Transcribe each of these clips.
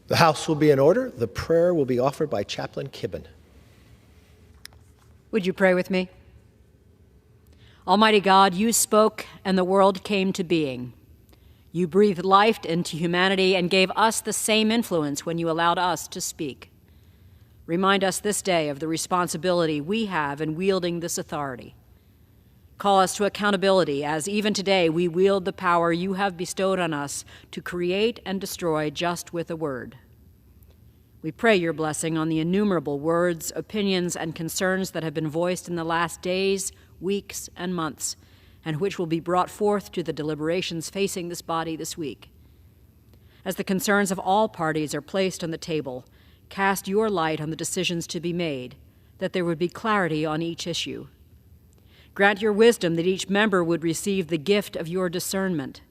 The House will be in order. The prayer will be offered by Chaplain Kibben. Would you pray with me? Almighty God, you spoke and the world came to being. You breathed life into humanity and gave us the same influence when you allowed us to speak. Remind us this day of the responsibility we have in wielding this authority. Call us to accountability as even today we wield the power you have bestowed on us to create and destroy just with a word. We pray your blessing on the innumerable words, opinions, and concerns that have been voiced in the last days, weeks, and months, and which will be brought forth to the deliberations facing this body this week. As the concerns of all parties are placed on the table, cast your light on the decisions to be made, that there would be clarity on each issue. Grant your wisdom that each member would receive the gift of your discernment,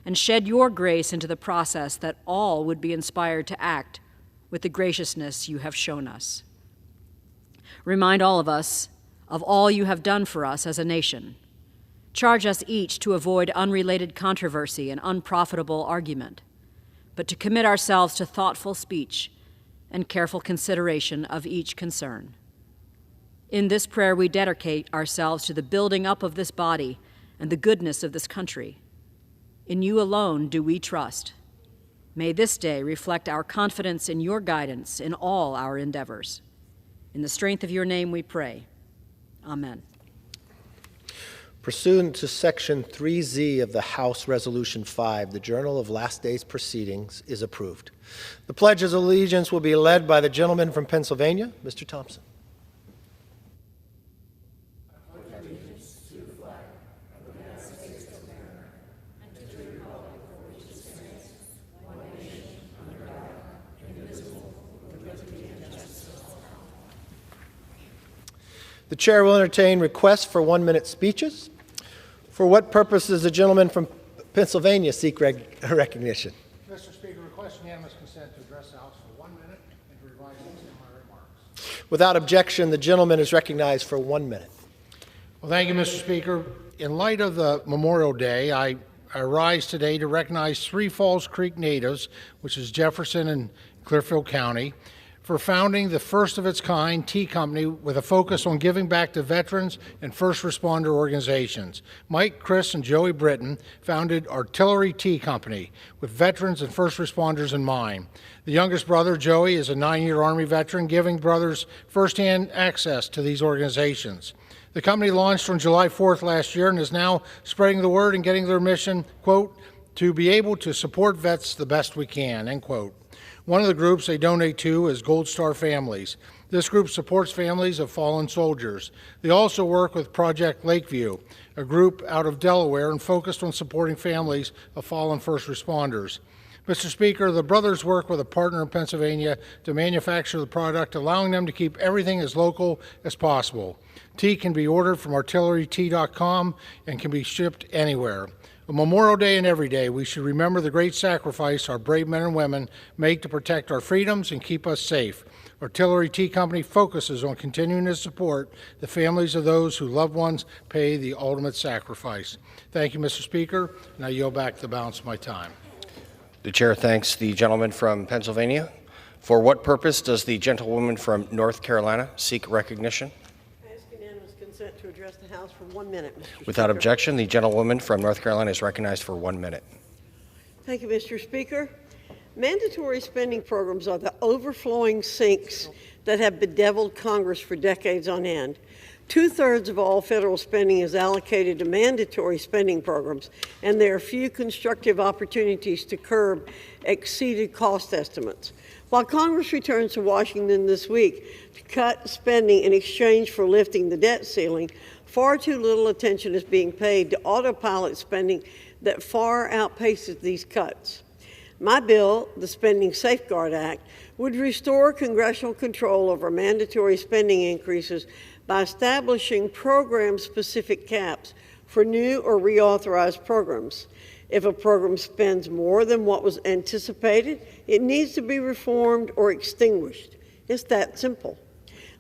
and shed your grace into the process that all would be inspired to act with the graciousness you have shown us. Remind all of us of all you have done for us as a nation. Charge us each to avoid unrelated controversy and unprofitable argument, but to commit ourselves to thoughtful speech and careful consideration of each concern. In this prayer, we dedicate ourselves to the building up of this body and the goodness of this country. In you alone do we trust. May this day reflect our confidence in your guidance in all our endeavors. In the strength of your name we pray. Amen. Pursuant to Section 3Z of the House Resolution 5, the Journal of Last Days Proceedings is approved. The Pledge of Allegiance will be led by the gentleman from Pennsylvania, Mr. Thompson. The chair will entertain requests for 1-minute speeches. For what purpose does the gentleman from Pennsylvania seek recognition? Mr. Speaker, request unanimous consent to address the House for 1 minute and to revise my remarks. Without objection, the gentleman is recognized for 1 minute. Well, thank you, Mr. Speaker. In light of the Memorial Day, I rise today to recognize Three Falls Creek natives, which is Jefferson and Clearfield County, for founding the first of its kind tea company with a focus on giving back to veterans and first responder organizations. Mike, Chris, and Joey Britton founded Artillery Tea Company with veterans and first responders in mind. The youngest brother, Joey, is a 9-year Army veteran, giving brothers firsthand access to these organizations. The company launched on July 4th last year and is now spreading the word and getting their mission, quote, to be able to support vets the best we can, end quote. One of the groups they donate to is Gold Star Families. This group supports families of fallen soldiers. They also work with Project Lakeview, a group out of Delaware and focused on supporting families of fallen first responders. Mr. Speaker, the brothers work with a partner in Pennsylvania to manufacture the product, allowing them to keep everything as local as possible. Tea can be ordered from artillerytea.com and can be shipped anywhere. On Memorial Day and every day, we should remember the great sacrifice our brave men and women make to protect our freedoms and keep us safe. Artillery Tea Company focuses on continuing to support the families of those whose loved ones pay the ultimate sacrifice. Thank you, Mr. Speaker, and I yield back the balance of my time. The chair thanks the gentleman from Pennsylvania. For what purpose does the gentlewoman from North Carolina seek recognition? To address the House for 1 minute, Mr. Without Speaker. objection, the gentlewoman from North Carolina is recognized for 1 minute. Thank you, Mr. Speaker. Mandatory spending programs are the overflowing sinks that have bedeviled Congress for decades on end. 2/3 of all federal spending is allocated to mandatory spending programs, and there are few constructive opportunities to curb exceeded cost estimates. While Congress returns to Washington this week to cut spending in exchange for lifting the debt ceiling, far too little attention is being paid to autopilot spending that far outpaces these cuts. My bill, the Spending Safeguard Act, would restore congressional control over mandatory spending increases by establishing program-specific caps for new or reauthorized programs. If a program spends more than what was anticipated, it needs to be reformed or extinguished. It's that simple.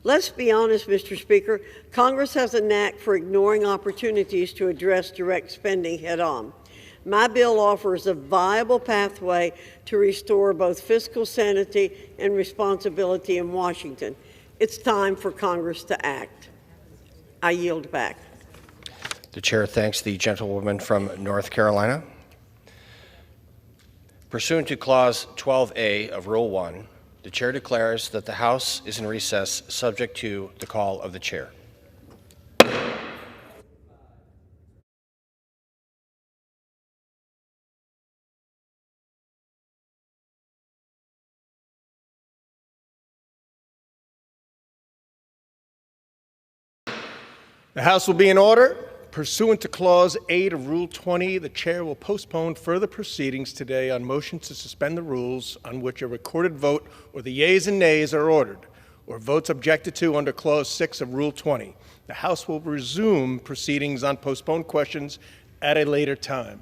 Let's be honest, Mr. Speaker, Congress has a knack for ignoring opportunities to address direct spending head-on. my bill offers a viable pathway to restore both fiscal sanity and responsibility in Washington. It's time for Congress to act. I yield back. The chair thanks the gentlewoman from North Carolina. Pursuant to Clause 12A of Rule 1, the chair declares that the House is in recess subject to the call of the chair. The House will be in order. Pursuant to Clause 8 of Rule 20, the chair will postpone further proceedings today on motions to suspend the rules on which a recorded vote or the yeas and nays are ordered, or votes objected to under Clause 6 of Rule 20. The House will resume proceedings on postponed questions at a later time.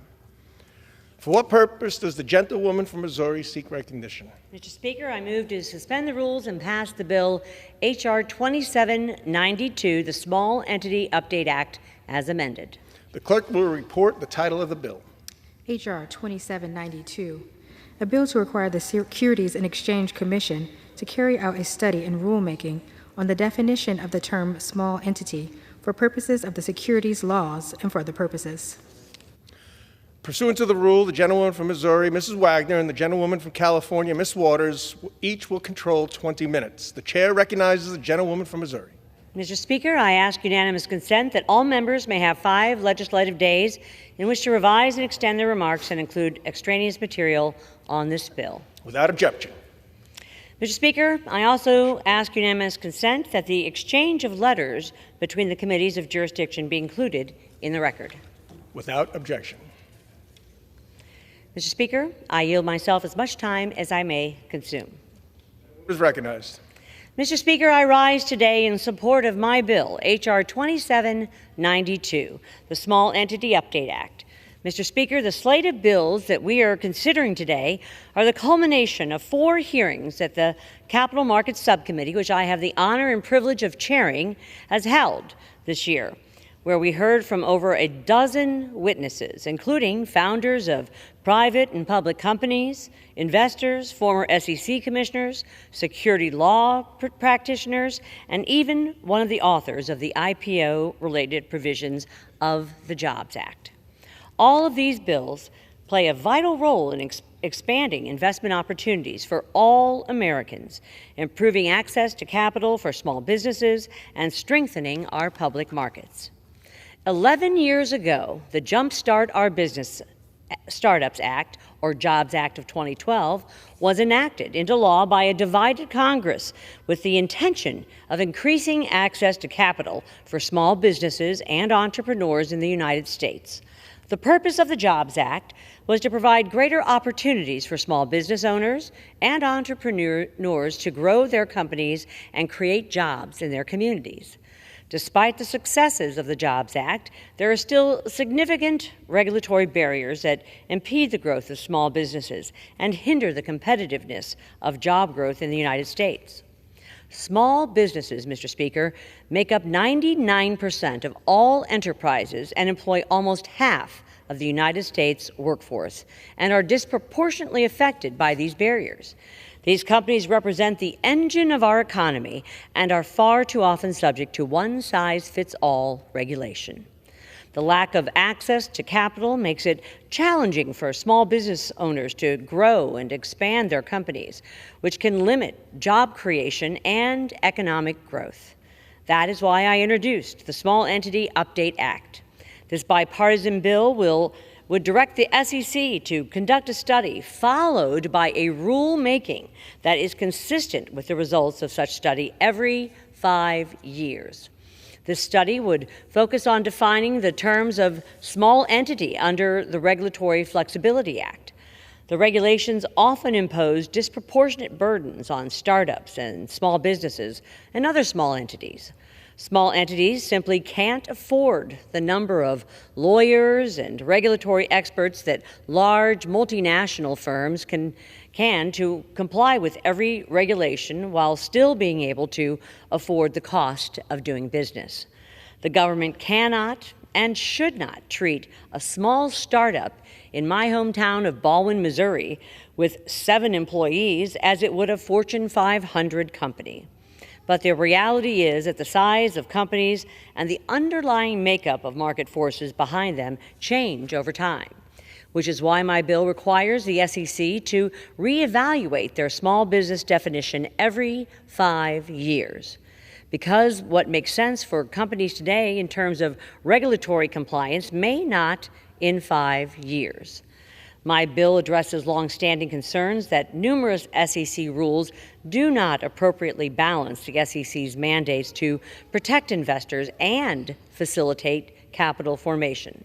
For what purpose does the gentlewoman from Missouri seek recognition? Mr. Speaker, I move to suspend the rules and pass the bill H.R. 2792, the Small Entity Update Act, as amended. The clerk will report the title of the bill. H.R. 2792, a bill to require the Securities and Exchange Commission to carry out a study and rulemaking on the definition of the term small entity for purposes of the securities laws and for other purposes. Pursuant to the rule, the gentlewoman from Missouri, Mrs. Wagner, and the gentlewoman from California, Ms. Waters, each will control 20 minutes. The chair recognizes the gentlewoman from Missouri. Mr. Speaker, I ask unanimous consent that all members may have 5 legislative days in which to revise and extend their remarks and include extraneous material on this bill. Without objection. Mr. Speaker, I also ask unanimous consent that the exchange of letters between the committees of jurisdiction be included in the record. Without objection. Mr. Speaker, I yield myself as much time as I may consume. Is recognized. Mr. Speaker, I rise today in support of my bill, H.R. 2792, the Small Entity Update Act. Mr. Speaker, the slate of bills that we are considering today are the culmination of 4 hearings that the Capital Markets Subcommittee, which I have the honor and privilege of chairing, has held this year, where we heard from over a dozen witnesses, including founders of private and public companies, investors, former SEC commissioners, security law practitioners, and even one of the authors of the IPO-related provisions of the Jobs Act. All of these bills play a vital role in expanding investment opportunities for all Americans, improving access to capital for small businesses, and strengthening our public markets. 11 years ago, the Jumpstart Our Business Startups Act, or Jobs Act of 2012, was enacted into law by a divided Congress with the intention of increasing access to capital for small businesses and entrepreneurs in the United States. The purpose of the Jobs Act was to provide greater opportunities for small business owners and entrepreneurs to grow their companies and create jobs in their communities. Despite the successes of the Jobs Act, there are still significant regulatory barriers that impede the growth of small businesses and hinder the competitiveness of job growth in the United States. Small businesses, Mr. Speaker, make up 99% of all enterprises and employ almost half of the United States workforce and are disproportionately affected by these barriers. These companies represent the engine of our economy and are far too often subject to one-size-fits-all regulation. The lack of access to capital makes it challenging for small business owners to grow and expand their companies, which can limit job creation and economic growth. That is why I introduced the Small Entity Update Act. This bipartisan bill would direct the SEC to conduct a study followed by a rulemaking that is consistent with the results of such study every 5 years. This study would focus on defining the terms of small entity under the Regulatory Flexibility Act. The regulations often impose disproportionate burdens on startups and small businesses and other small entities. Small entities simply can't afford the number of lawyers and regulatory experts that large multinational firms can to comply with every regulation while still being able to afford the cost of doing business. The government cannot and should not treat a small startup in my hometown of Baldwin, Missouri, with 7 employees as it would a Fortune 500 company. But the reality is that the size of companies and the underlying makeup of market forces behind them change over time, which is why my bill requires the SEC to reevaluate their small business definition every 5 years. Because what makes sense for companies today in terms of regulatory compliance may not in 5 years. My bill addresses longstanding concerns that numerous SEC rules do not appropriately balance the SEC's mandates to protect investors and facilitate capital formation.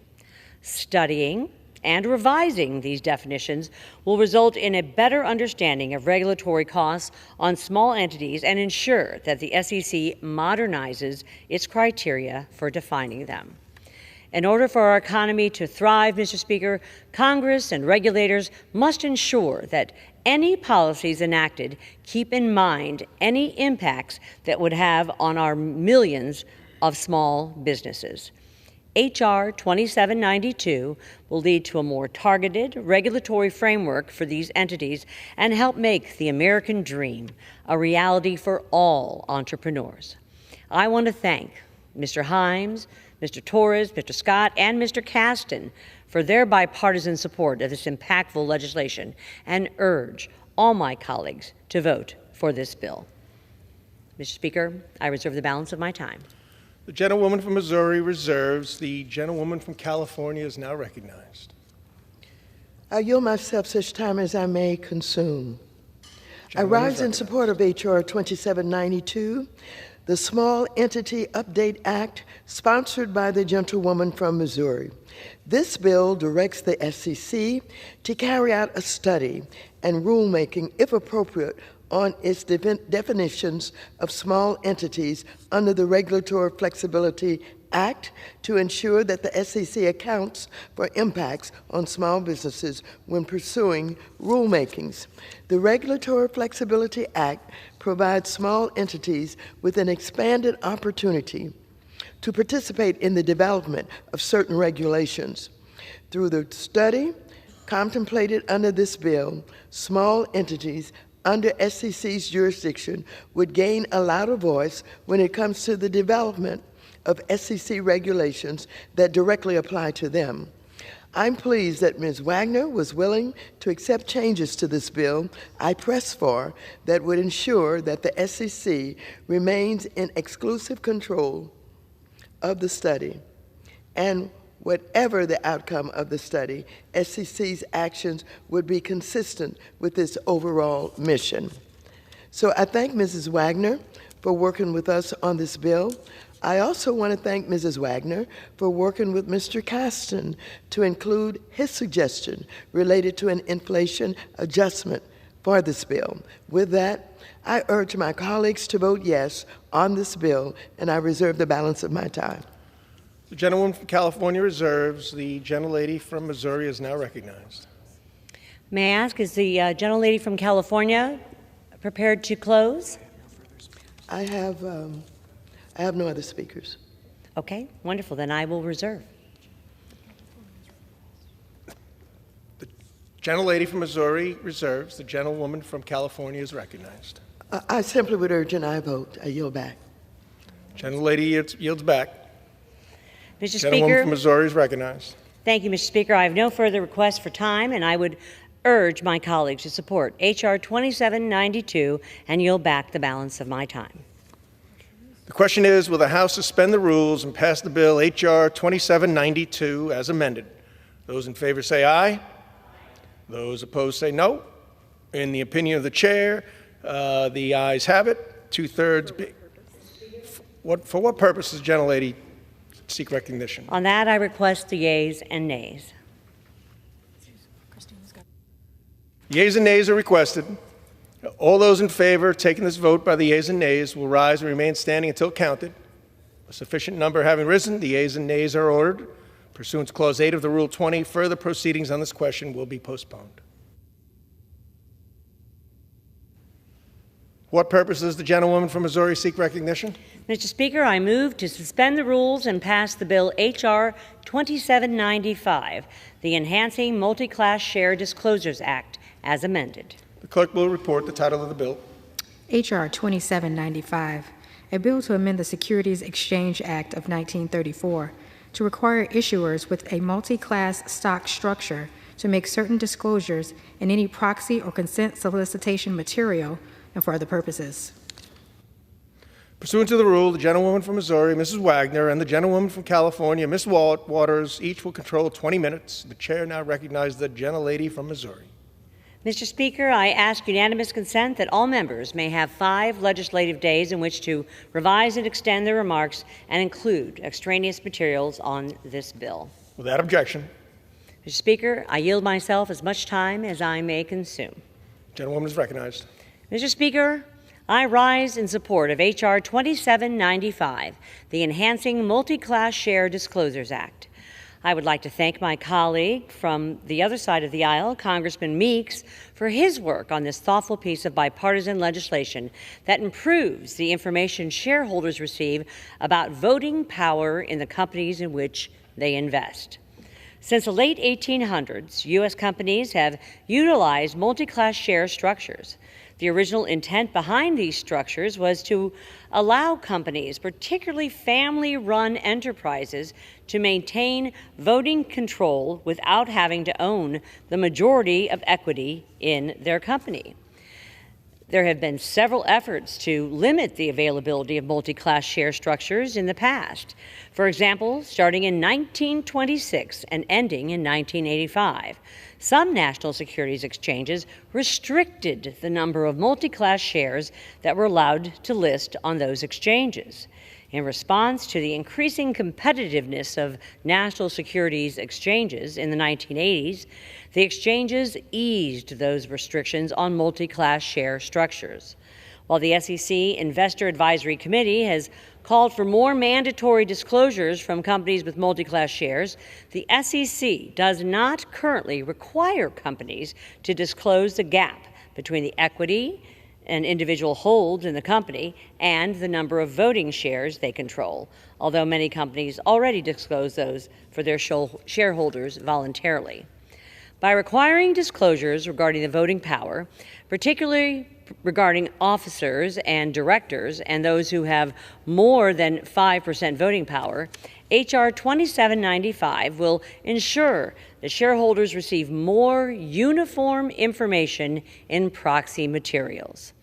Studying and revising these definitions will result in a better understanding of regulatory costs on small entities and ensure that the SEC modernizes its criteria for defining them. In order for our economy to thrive, Mr. Speaker, Congress and regulators must ensure that any policies enacted keep in mind any impacts that would have on our millions of small businesses. H.R. 2792 will lead to a more targeted regulatory framework for these entities and help make the American dream a reality for all entrepreneurs. I want to thank Mr. Himes, Mr. Torres, Mr. Scott, and Mr. Caston for their bipartisan support of this impactful legislation and urge all my colleagues to vote for this bill. Mr. Speaker, I reserve the balance of my time. The gentlewoman from Missouri reserves. The gentlewoman from California is now recognized. I yield myself such time as I may consume. I rise in support of H.R. 2792, the Small Entity Update Act, sponsored by the gentlewoman from Missouri. This bill directs the SEC to carry out a study and rulemaking, if appropriate, on its definitions of small entities under the Regulatory Flexibility Act to ensure that the SEC accounts for impacts on small businesses when pursuing rulemakings. The Regulatory Flexibility Act provides small entities with an expanded opportunity to participate in the development of certain regulations. Through the study contemplated under this bill, small entities under SEC's jurisdiction would gain a louder voice when it comes to the development of SEC regulations that directly apply to them. I'm pleased that Ms. Wagner was willing to accept changes to this bill I pressed for that would ensure that the SEC remains in exclusive control of the study. And whatever the outcome of the study, SEC's actions would be consistent with this overall mission. So I thank Mrs. Wagner for working with us on this bill. I also want to thank Mrs. Wagner for working with Mr. Caston to include his suggestion related to an inflation adjustment for this bill. With that, I urge my colleagues to vote yes on this bill, and I reserve the balance of my time. The gentlewoman from California reserves. The gentlelady from Missouri is now recognized. May I ask, is the gentlelady from California prepared to close? I have no other speakers. Okay, wonderful. Then I will reserve. The gentlelady from Missouri reserves. The gentlewoman from California is recognized. I simply would urge an aye vote. I yield back. Gentlelady yields back. Mr. Gentlewoman Speaker, from Missouri is recognized. thank you, Mr. Speaker. I have no further requests for time, and I would urge my colleagues to support H.R. 2792 and yield back the balance of my time. The question is, will the House suspend the rules and pass the bill H.R. 2792 as amended? Those in favor say aye. Those opposed say no. In the opinion of the chair, the ayes have it. 2/3. For what purpose does the gentlelady seek recognition? On that, I request the yeas and nays. Yeas and nays are requested. All those in favor of taking this vote by the yeas and nays will rise and remain standing until counted. A sufficient number having risen, the yeas and nays are ordered. Pursuant to Clause 8 of the Rule 20, further proceedings on this question will be postponed. For what purpose does the gentlewoman from Missouri seek recognition? Mr. Speaker, I move to suspend the rules and pass the bill H.R. 2795, the Enhancing Multi-Class Share Disclosures Act, as amended. The clerk will report the title of the bill. H.R. 2795, a bill to amend the Securities Exchange Act of 1934 to require issuers with a multi-class stock structure to make certain disclosures in any proxy or consent solicitation material and for other purposes. Pursuant to the rule, the gentlewoman from Missouri, Mrs. Wagner, and the gentlewoman from California, Ms. Waters, each will control 20 minutes. The chair now recognizes the gentlelady from Missouri. Mr. Speaker, I ask unanimous consent that all members may have 5 legislative days in which to revise and extend their remarks and include extraneous materials on this bill. Without objection. Mr. Speaker, I yield myself as much time as I may consume. Gentlewoman is recognized. Mr. Speaker, I rise in support of H.R. 2795, the Enhancing Multi-Class Share Disclosures Act. I would like to thank my colleague from the other side of the aisle, Congressman Meeks, for his work on this thoughtful piece of bipartisan legislation that improves the information shareholders receive about voting power in the companies in which they invest. Since the late 1800s, U.S. companies have utilized multi-class share structures. The original intent behind these structures was to allow companies, particularly family-run enterprises, to maintain voting control without having to own the majority of equity in their company. There have been several efforts to limit the availability of multi-class share structures in the past. For example, starting in 1926 and ending in 1985, some national securities exchanges restricted the number of multi-class shares that were allowed to list on those exchanges. In response to the increasing competitiveness of national securities exchanges in the 1980s, the exchanges eased those restrictions on multi-class share structures. While the SEC Investor Advisory Committee has called for more mandatory disclosures from companies with multi-class shares, the SEC does not currently require companies to disclose the gap between the equity an individual holds in the company and the number of voting shares they control, although many companies already disclose those for their shareholders voluntarily. By requiring disclosures regarding the voting power, particularly regarding officers and directors and those who have more than 5% voting power, H.R. 2795 will ensure that shareholders receive more uniform information in proxy materials.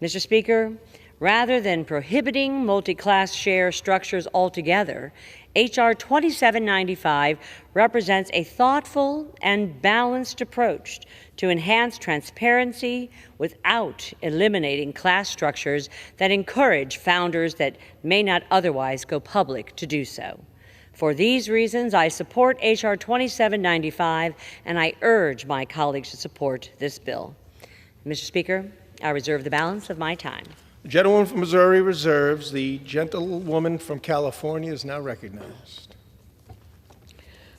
Mr. Speaker, rather than prohibiting multi-class share structures altogether, H.R. 2795 represents a thoughtful and balanced approach to enhance transparency without eliminating class structures that encourage founders that may not otherwise go public to do so. For these reasons, I support H.R. 2795, and I urge my colleagues to support this bill. Mr. Speaker, I reserve the balance of my time. The gentlewoman from Missouri reserves. The gentlewoman from California is now recognized.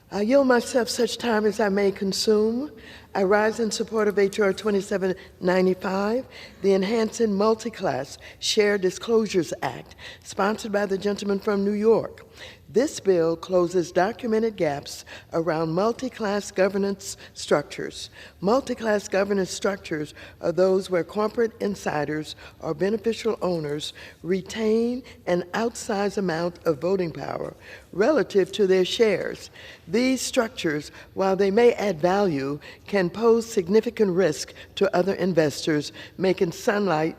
I yield myself such time as I may consume. I rise in support of H.R. 2795, the Enhancing Multi-Class Share Disclosures Act, sponsored by the gentleman from New York. This bill closes documented gaps around multi-class governance structures. Multi-class governance structures are those where corporate insiders or beneficial owners retain an outsized amount of voting power relative to their shares. These structures, while they may add value, can pose significant risk to other investors, making sunlight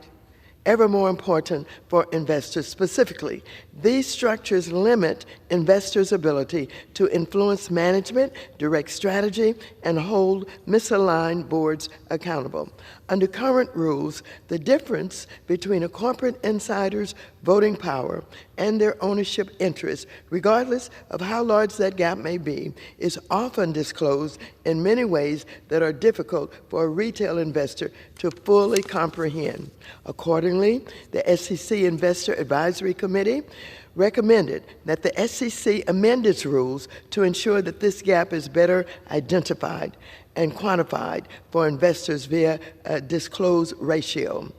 ever more important for investors. Specifically, these structures limit investors' ability to influence management, direct strategy, and hold misaligned boards accountable. Under current rules, the difference between a corporate insider's voting power and their ownership interest, regardless of how large that gap may be, is often disclosed in many ways that are difficult for a retail investor to fully comprehend. Accordingly, the SEC Investor Advisory Committee recommended that the SEC amend its rules to ensure that this gap is better identified and quantified for investors via a disclosed ratio.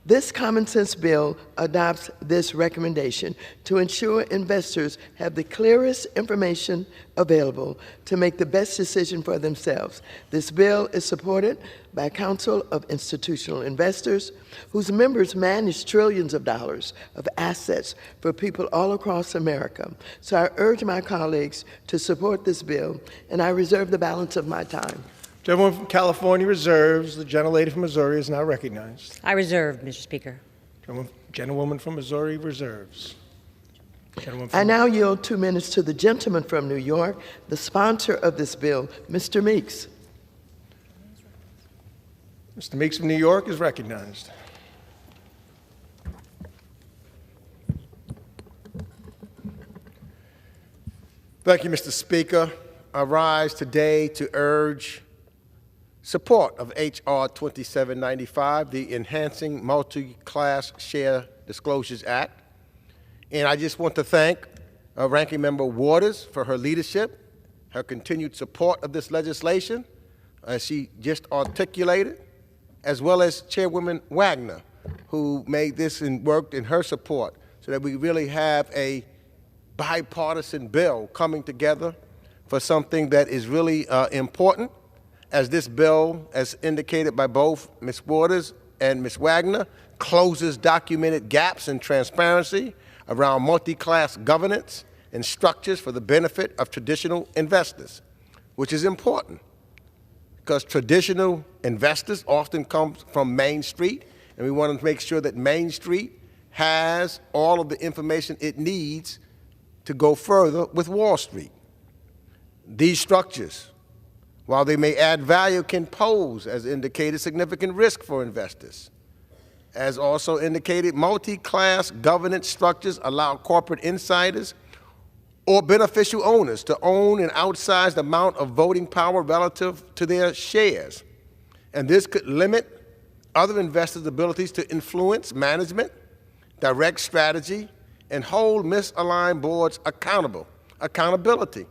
This common sense bill adopts this recommendation to ensure investors have the clearest information available to make the best decision for themselves. This bill is supported by a council of institutional investors whose members manage trillions of dollars of assets for people all across America. So I urge my colleagues to support this bill, and I reserve the balance of my time. Gentlewoman from California reserves. The gentlelady from Missouri is now recognized. I reserve, Mr. Speaker. Gentlewoman from Missouri reserves. I now yield 2 minutes to the gentleman from New York, the sponsor of this bill, Mr. Meeks. Mr. Meeks from New York is recognized. Thank you, Mr. Speaker. I rise today to urge support of H.R. 2795, the Enhancing Multi-Class Share Disclosures Act. And I just want to thank Ranking Member Waters for her leadership, her continued support of this legislation, as she just articulated, as well as Chairwoman Wagner, who made this and worked in her support so that we really have a bipartisan bill coming together for something that is really important, as this bill, as indicated by both Ms. Waters and Ms. Wagner, closes documented gaps in transparency around multi-class governance and structures for the benefit of traditional investors, which is important because traditional investors often come from Main Street, and we want to make sure that Main Street has all of the information it needs to go further with Wall Street. These structures, while they may add value, can pose, as indicated, significant risk for investors. As also indicated, multi-class governance structures allow corporate insiders or beneficial owners to own an outsized amount of voting power relative to their shares. And this could limit other investors' abilities to influence management, direct strategy, and hold misaligned boards accountability,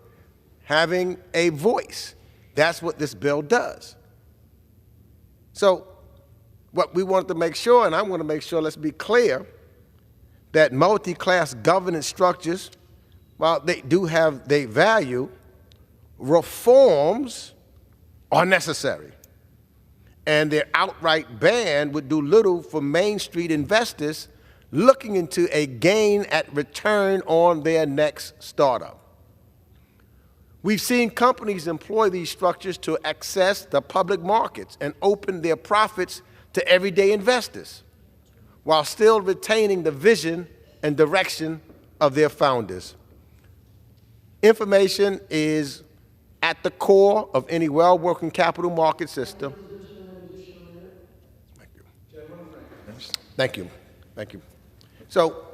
having a voice. That's what this bill does. So what we want to make sure, and I want to make sure, let's be clear, that multi-class governance structures, while they do have their value, reforms are necessary. And their outright ban would do little for Main Street investors looking into a gain at return on their next startup. We've seen companies employ these structures to access the public markets and open their profits to everyday investors while still retaining the vision and direction of their founders. Information is at the core of any well-working capital market system. Thank you. Thank you. So,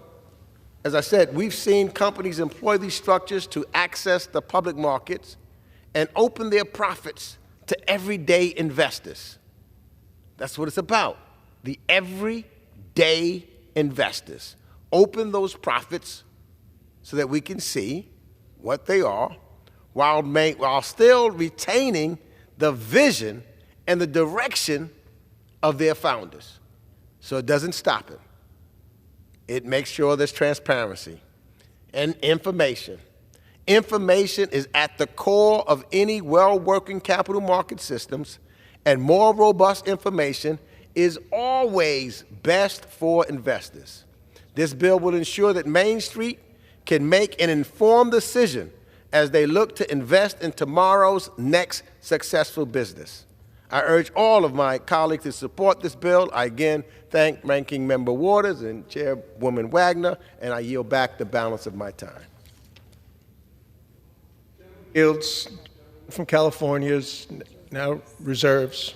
as I said, we've seen companies employ these structures to access the public markets and open their profits to everyday investors. That's what it's about. The everyday investors. Open those profits so that we can see what they are while still retaining the vision and the direction of their founders. So it doesn't stop it. It makes sure there's transparency and information. Information is at the core of any well-working capital market systems, and more robust information is always best for investors. This bill will ensure that Main Street can make an informed decision as they look to invest in tomorrow's next successful business. I urge all of my colleagues to support this bill. I again thank Ranking Member Waters and Chairwoman Wagner, and I yield back the balance of my time. Yields from California is now reserves.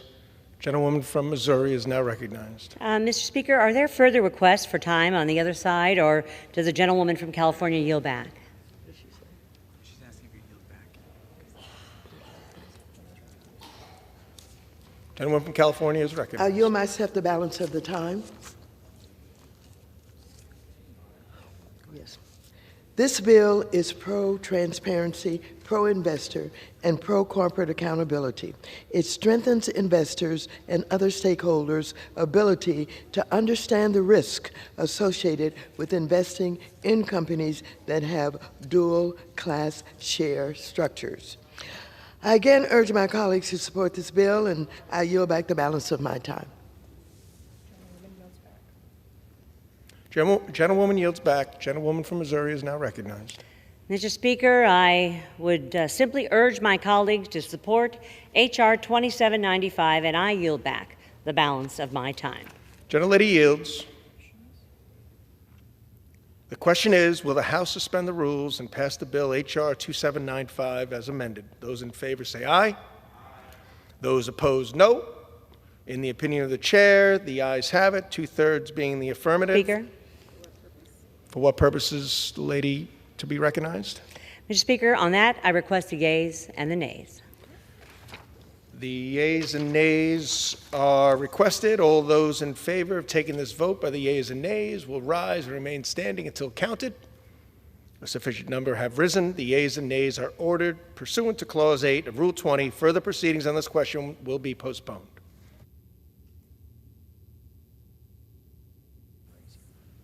Gentlewoman from Missouri is now recognized. Mr. Speaker, are there further requests for time on the other side, or does the gentlewoman from California yield back? Gentlewoman from California is I recognized. yield myself the balance of the time. Yes. This bill is pro-transparency, pro-investor, and pro-corporate accountability. It strengthens investors and other stakeholders' ability to understand the risk associated with investing in companies that have dual-class share structures. I again urge my colleagues to support this bill, and I yield back the balance of my time. Gentlewoman yields back. Gentlewoman from Missouri is now recognized. Mr. Speaker, I would simply urge my colleagues to support H.R. 2795, and I yield back the balance of my time. Gentlelady yields. The question is, will the House suspend the rules and pass the bill H.R. 2795 as amended? Those in favor say aye. Those opposed, no. In the opinion of the chair, the ayes have it, 2/3 being the affirmative. Speaker. For what purposes, the lady to be recognized? Mr. Speaker, on that, I request the yeas and the nays. The yeas and nays are requested. All those in favor of taking this vote by the yeas and nays will rise and remain standing until counted. A sufficient number have risen. The yeas and nays are ordered pursuant to Clause 8 of Rule 20. Further proceedings on this question will be postponed.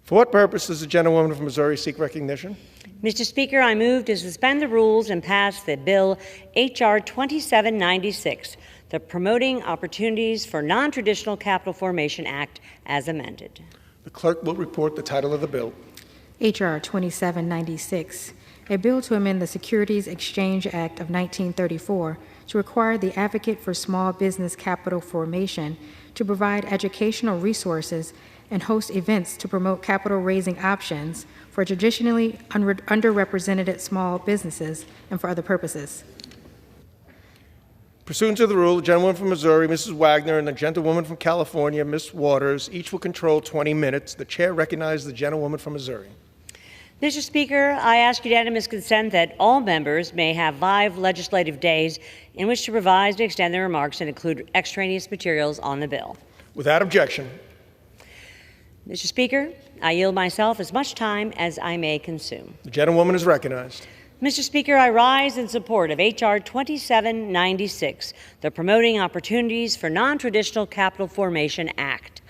For what purpose does the gentlewoman from Missouri seek recognition? Mr. Speaker, I move to suspend the rules and pass the bill H.R. 2796, the Promoting Opportunities for Non-Traditional Capital Formation Act, as amended. The clerk will report the title of the bill. H.R. 2796, a bill to amend the Securities Exchange Act of 1934 to require the Advocate for Small Business Capital Formation to provide educational resources and host events to promote capital raising options for traditionally underrepresented small businesses and for other purposes. Pursuant to the rule, the gentlewoman from Missouri, Mrs. Wagner, and the gentlewoman from California, Ms. Waters, each will control 20 minutes. The chair recognizes the gentlewoman from Missouri. Mr. Speaker, I ask unanimous consent that all members may have 5 legislative days in which to revise and extend their remarks and include extraneous materials on the bill. Without objection. Mr. Speaker, I yield myself as much time as I may consume. The gentlewoman is recognized. Mr. Speaker, I rise in support of H.R. 2796, the Promoting Opportunities for Non-Traditional Capital Formation Act.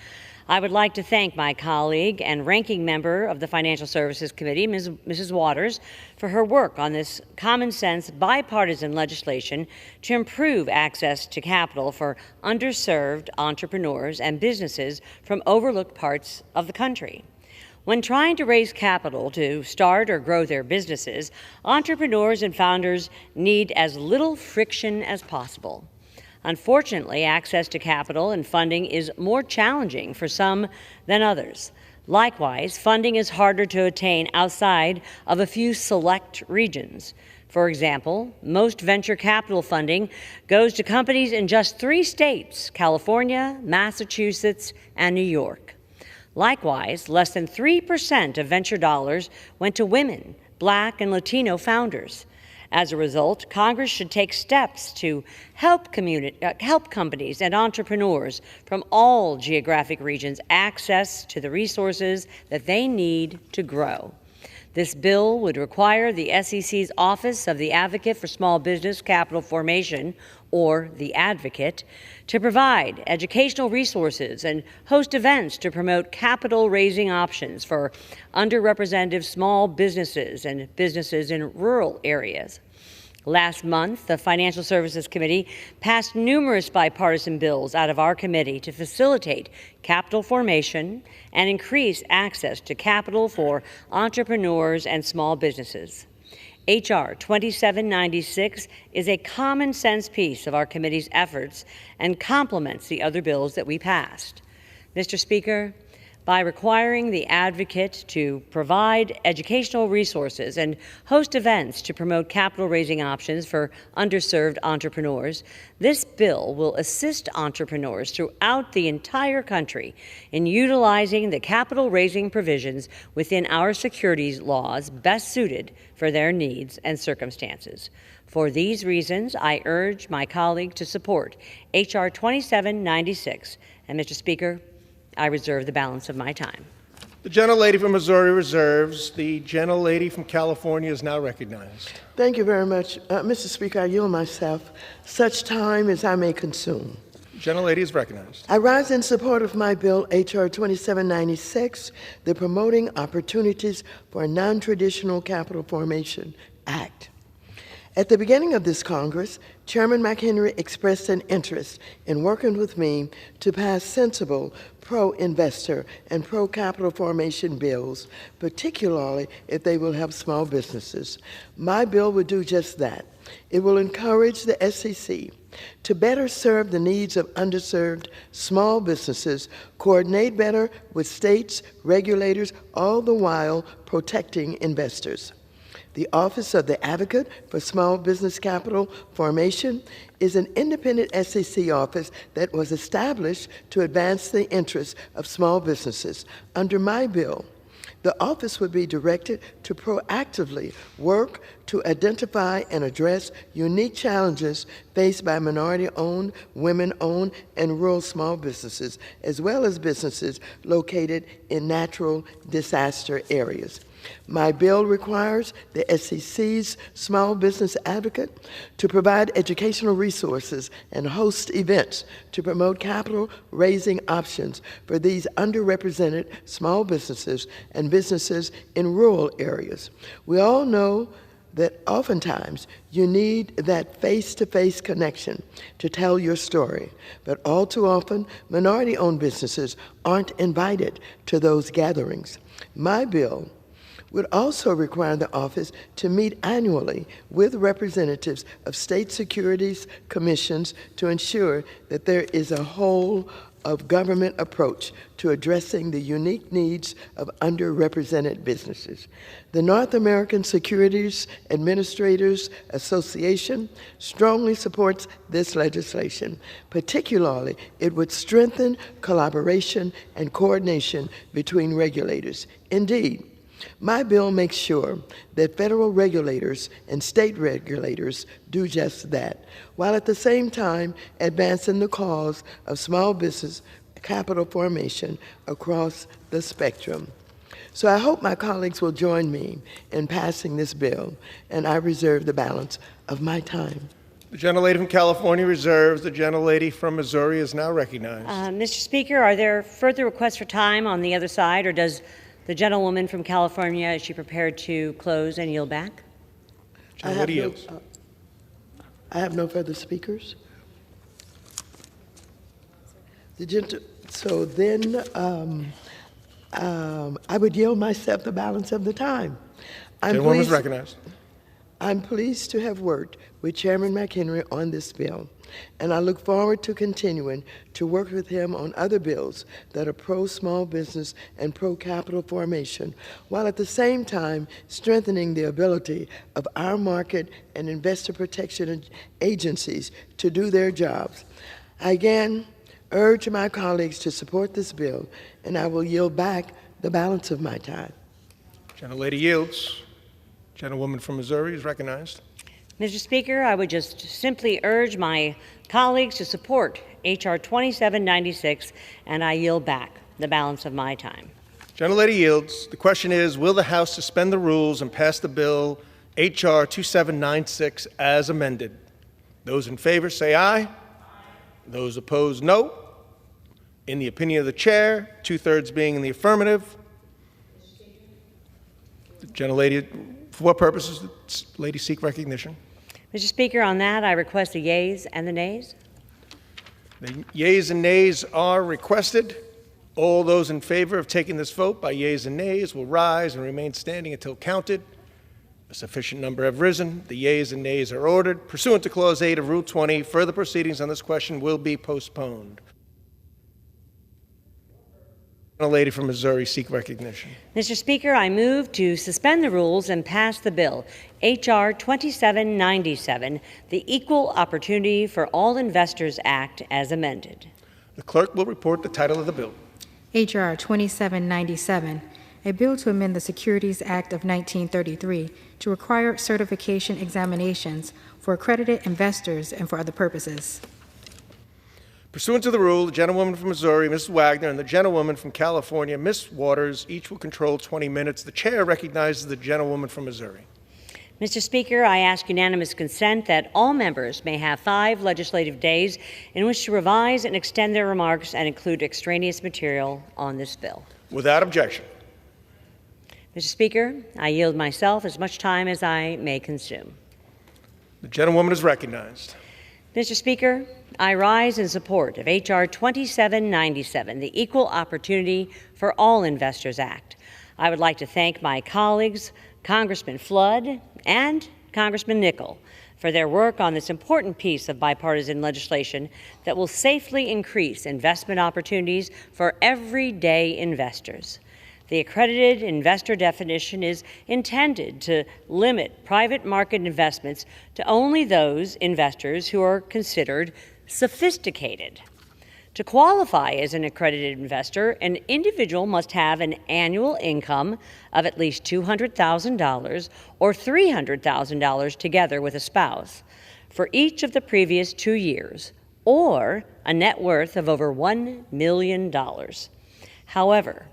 I would like to thank my colleague and ranking member of the Financial Services Committee, Mrs. Waters, for her work on this common-sense bipartisan legislation to improve access to capital for underserved entrepreneurs and businesses from overlooked parts of the country. When trying to raise capital to start or grow their businesses, entrepreneurs and founders need as little friction as possible. Unfortunately, access to capital and funding is more challenging for some than others. Likewise, funding is harder to attain outside of a few select regions. For example, most venture capital funding goes to companies in just 3 states, California, Massachusetts, and New York. Likewise, less than 3% of venture dollars went to women, Black, and Latino founders. As a result, Congress should take steps to help companies and entrepreneurs from all geographic regions access to the resources that they need to grow. This bill would require the SEC's Office of the Advocate for Small Business Capital Formation, or the Advocate, to provide educational resources and host events to promote capital raising options for underrepresented small businesses and businesses in rural areas. Last month, the Financial Services Committee passed numerous bipartisan bills out of our committee to facilitate capital formation and increase access to capital for entrepreneurs and small businesses. H.R. 2796 is a common sense piece of our committee's efforts and complements the other bills that we passed. Mr. Speaker, by requiring the Advocate to provide educational resources and host events to promote capital raising options for underserved entrepreneurs, this bill will assist entrepreneurs throughout the entire country in utilizing the capital raising provisions within our securities laws best suited for their needs and circumstances. For these reasons, I urge my colleague to support H.R. 2796. And, Mr. Speaker, I reserve the balance of my time. The gentlelady from Missouri reserves. The gentlelady from California is now recognized. Thank you very much. Mr. Speaker, I yield myself such time as I may consume. The gentlelady is recognized. I rise in support of my bill, H.R. 2796, the Promoting Opportunities for Non-Traditional Capital Formation Act. At the beginning of this Congress, Chairman McHenry expressed an interest in working with me to pass sensible pro-investor and pro-capital formation bills, particularly if they will help small businesses. My bill would do just that. It will encourage the SEC to better serve the needs of underserved small businesses, coordinate better with states, regulators, all the while protecting investors. The Office of the Advocate for Small Business Capital Formation is an independent SEC office that was established to advance the interests of small businesses. Under my bill, the office would be directed to proactively work to identify and address unique challenges faced by minority-owned, women-owned, and rural small businesses, as well as businesses located in natural disaster areas. My bill requires the SEC's Small Business Advocate to provide educational resources and host events to promote capital raising options for these underrepresented small businesses and businesses in rural areas. We all know that oftentimes you need that face-to-face connection to tell your story, but all too often minority-owned businesses aren't invited to those gatherings. My bill would also require the office to meet annually with representatives of state securities commissions to ensure that there is a whole of government approach to addressing the unique needs of underrepresented businesses. The North American Securities Administrators Association strongly supports this legislation. Particularly, it would strengthen collaboration and coordination between regulators. Indeed, my bill makes sure that federal regulators and state regulators do just that, while at the same time advancing the cause of small business capital formation across the spectrum. So I hope my colleagues will join me in passing this bill, and I reserve the balance of my time. The gentlelady from California reserves. The gentlelady from Missouri is now recognized. Mr. Speaker, are there further requests for time on the other side, or does the gentlewoman from California, is she prepared to close and yield back? I have no further speakers. So then I would yield myself the balance of the time. Gentlewoman is recognized. I'm pleased to have worked with Chairman McHenry on this bill, and I look forward to continuing to work with him on other bills that are pro-small business and pro-capital formation, while at the same time strengthening the ability of our market and investor protection agencies to do their jobs. I again urge my colleagues to support this bill, and I will yield back the balance of my time. Gentlelady yields. Gentlewoman from Missouri is recognized. Mr. Speaker, I would just simply urge my colleagues to support H.R. 2796, and I yield back the balance of my time. Gentlelady yields. The question is, will the House suspend the rules and pass the bill H.R. 2796 as amended? Those in favor say aye. Those opposed, no. In the opinion of the chair, 2/3 being in the affirmative. The gentlelady, for what purposes does the lady seek recognition? Mr. Speaker, on that, I request the yeas and the nays. The yeas and nays are requested. All those in favor of taking this vote by yeas and nays will rise and remain standing until counted. A sufficient number have risen. The yeas and nays are ordered. Pursuant to Clause 8 of Rule 20, further proceedings on this question will be postponed. A lady from Missouri seek recognition. Mr. Speaker, I move to suspend the rules and pass the bill, H.R. 2797, the Equal Opportunity for All Investors Act, as amended. The clerk will report the title of the bill. H.R. 2797, a bill to amend the Securities Act of 1933 to require certification examinations for accredited investors and for other purposes. Pursuant to the rule, the gentlewoman from Missouri, Mrs. Wagner, and the gentlewoman from California, Ms. Waters, each will control 20 minutes. The chair recognizes the gentlewoman from Missouri. Mr. Speaker, I ask unanimous consent that all members may have 5 legislative days in which to revise and extend their remarks and include extraneous material on this bill. Without objection. Mr. Speaker, I yield myself as much time as I may consume. The gentlewoman is recognized. Mr. Speaker, I rise in support of H.R. 2797, the Equal Opportunity for All Investors Act. I would like to thank my colleagues, Congressman Flood and Congressman Nickel, for their work on this important piece of bipartisan legislation that will safely increase investment opportunities for everyday investors. The accredited investor definition is intended to limit private market investments to only those investors who are considered sophisticated. To qualify as an accredited investor, an individual must have an annual income of at least $200,000 or $300,000 together with a spouse for each of the previous 2 years, or a net worth of over $1 million. However,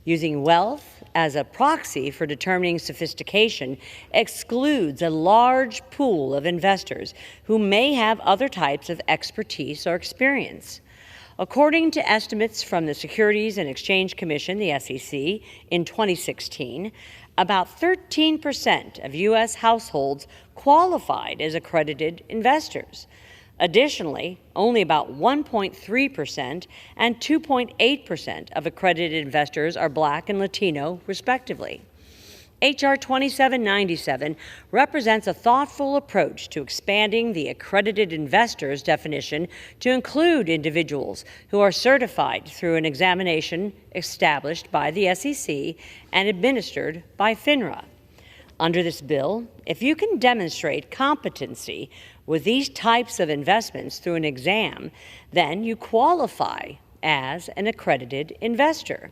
using wealth as a proxy for determining sophistication excludes a large pool of investors who may have other types of expertise or experience. According to estimates from the Securities and Exchange Commission, the SEC, in 2016, about 13% of U.S. households qualified as accredited investors. Additionally, only about 1.3% and 2.8% of accredited investors are Black and Latino, respectively. H.R. 2797 represents a thoughtful approach to expanding the accredited investors definition to include individuals who are certified through an examination established by the SEC and administered by FINRA. Under this bill, if you can demonstrate competency with these types of investments through an exam, then you qualify as an accredited investor.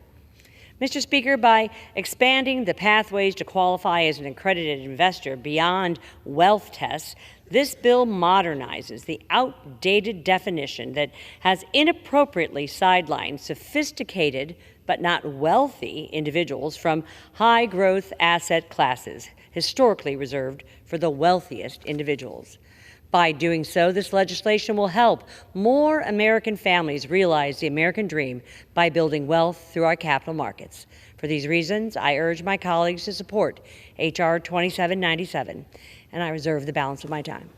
Mr. Speaker, by expanding the pathways to qualify as an accredited investor beyond wealth tests, this bill modernizes the outdated definition that has inappropriately sidelined sophisticated but not wealthy individuals from high-growth asset classes historically reserved for the wealthiest individuals. By doing so, this legislation will help more American families realize the American dream by building wealth through our capital markets. For these reasons, I urge my colleagues to support H.R. 2797, and I reserve the balance of my time.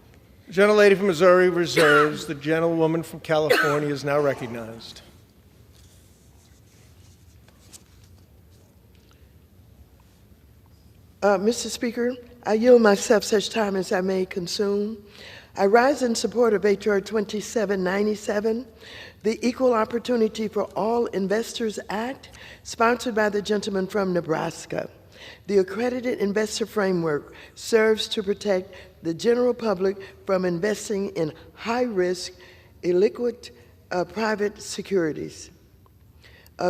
The gentlelady from Missouri reserves. The gentlewoman from California is now recognized. Mr. Speaker, I yield myself such time as I may consume. I rise in support of H.R. 2797, the Equal Opportunity for All Investors Act, sponsored by the gentleman from Nebraska. The accredited investor framework serves to protect the general public from investing in high-risk, illiquid private securities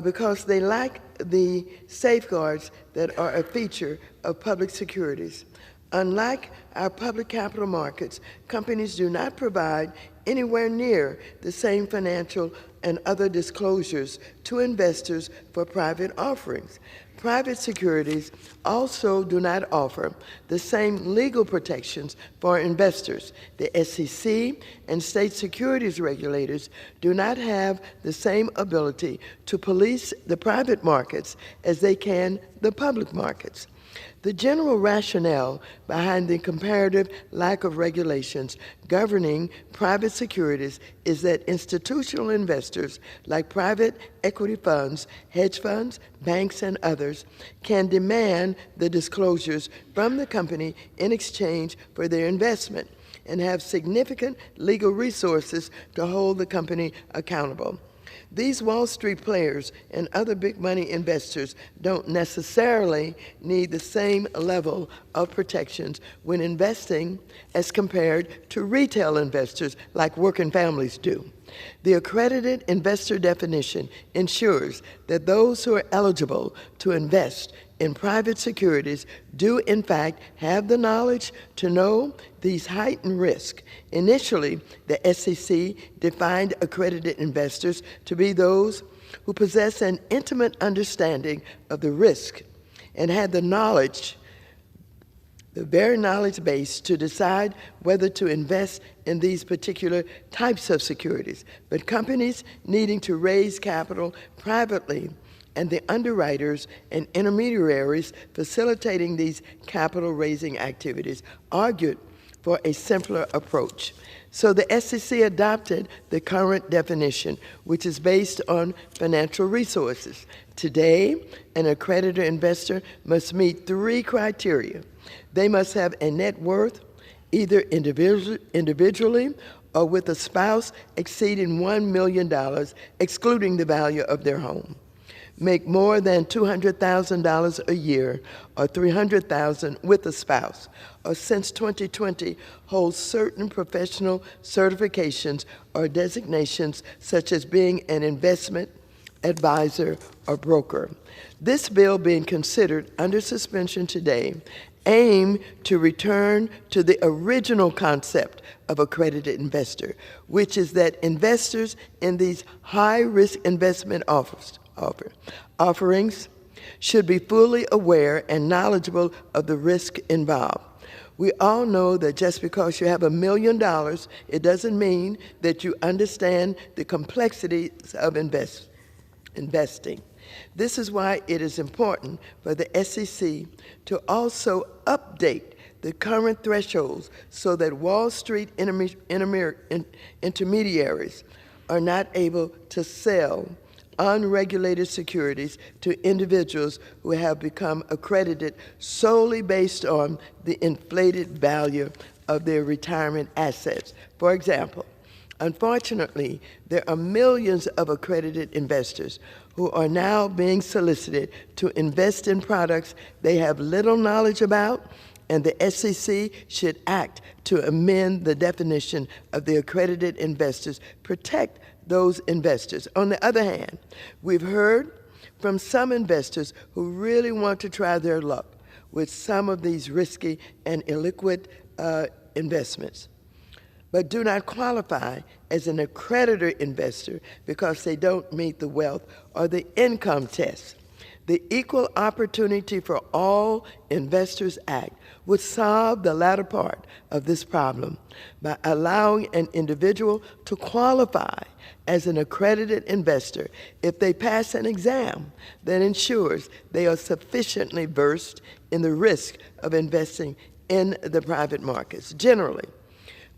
because they lack the safeguards that are a feature of public securities. Unlike our public capital markets, companies do not provide anywhere near the same financial and other disclosures to investors for private offerings. Private securities also do not offer the same legal protections for investors. The SEC and state securities regulators do not have the same ability to police the private markets as they can the public markets. The general rationale behind the comparative lack of regulations governing private securities is that institutional investors, like private equity funds, hedge funds, banks, and others, can demand the disclosures from the company in exchange for their investment and have significant legal resources to hold the company accountable. These Wall Street players and other big money investors don't necessarily need the same level of protections when investing as compared to retail investors like working families do. The accredited investor definition ensures that those who are eligible to invest in private securities do in fact have the knowledge to know these heightened risks. Initially, the SEC defined accredited investors to be those who possess an intimate understanding of the risk and had the knowledge, the very knowledge base, to decide whether to invest in these particular types of securities. But companies needing to raise capital privately and the underwriters and intermediaries facilitating these capital raising activities argued for a simpler approach. So the SEC adopted the current definition, which is based on financial resources. Today, an accredited investor must meet 3 criteria. They must have a net worth, either individually or with a spouse, exceeding $1 million, excluding the value of their home. Make more than $200,000 a year or $300,000 with a spouse, or since 2020 hold certain professional certifications or designations such as being an investment advisor or broker. This bill being considered under suspension today aim to return to the original concept of accredited investor, which is that investors in these high-risk investment offerings should be fully aware and knowledgeable of the risk involved. We all know that just because you have $1 million, it doesn't mean that you understand the complexities of investing. This is why it is important for the SEC to also update the current thresholds so that Wall Street intermediaries are not able to sell unregulated securities to individuals who have become accredited solely based on the inflated value of their retirement assets. For example, unfortunately, there are millions of accredited investors who are now being solicited to invest in products they have little knowledge about, and the SEC should act to amend the definition of the accredited investors, protect those investors. On the other hand, we've heard from some investors who really want to try their luck with some of these risky and illiquid investments, but do not qualify as an accredited investor because they don't meet the wealth or the income test. The Equal Opportunity for All Investors Act would solve the latter part of this problem by allowing an individual to qualify as an accredited investor if they pass an exam that ensures they are sufficiently versed in the risk of investing in the private markets. Generally,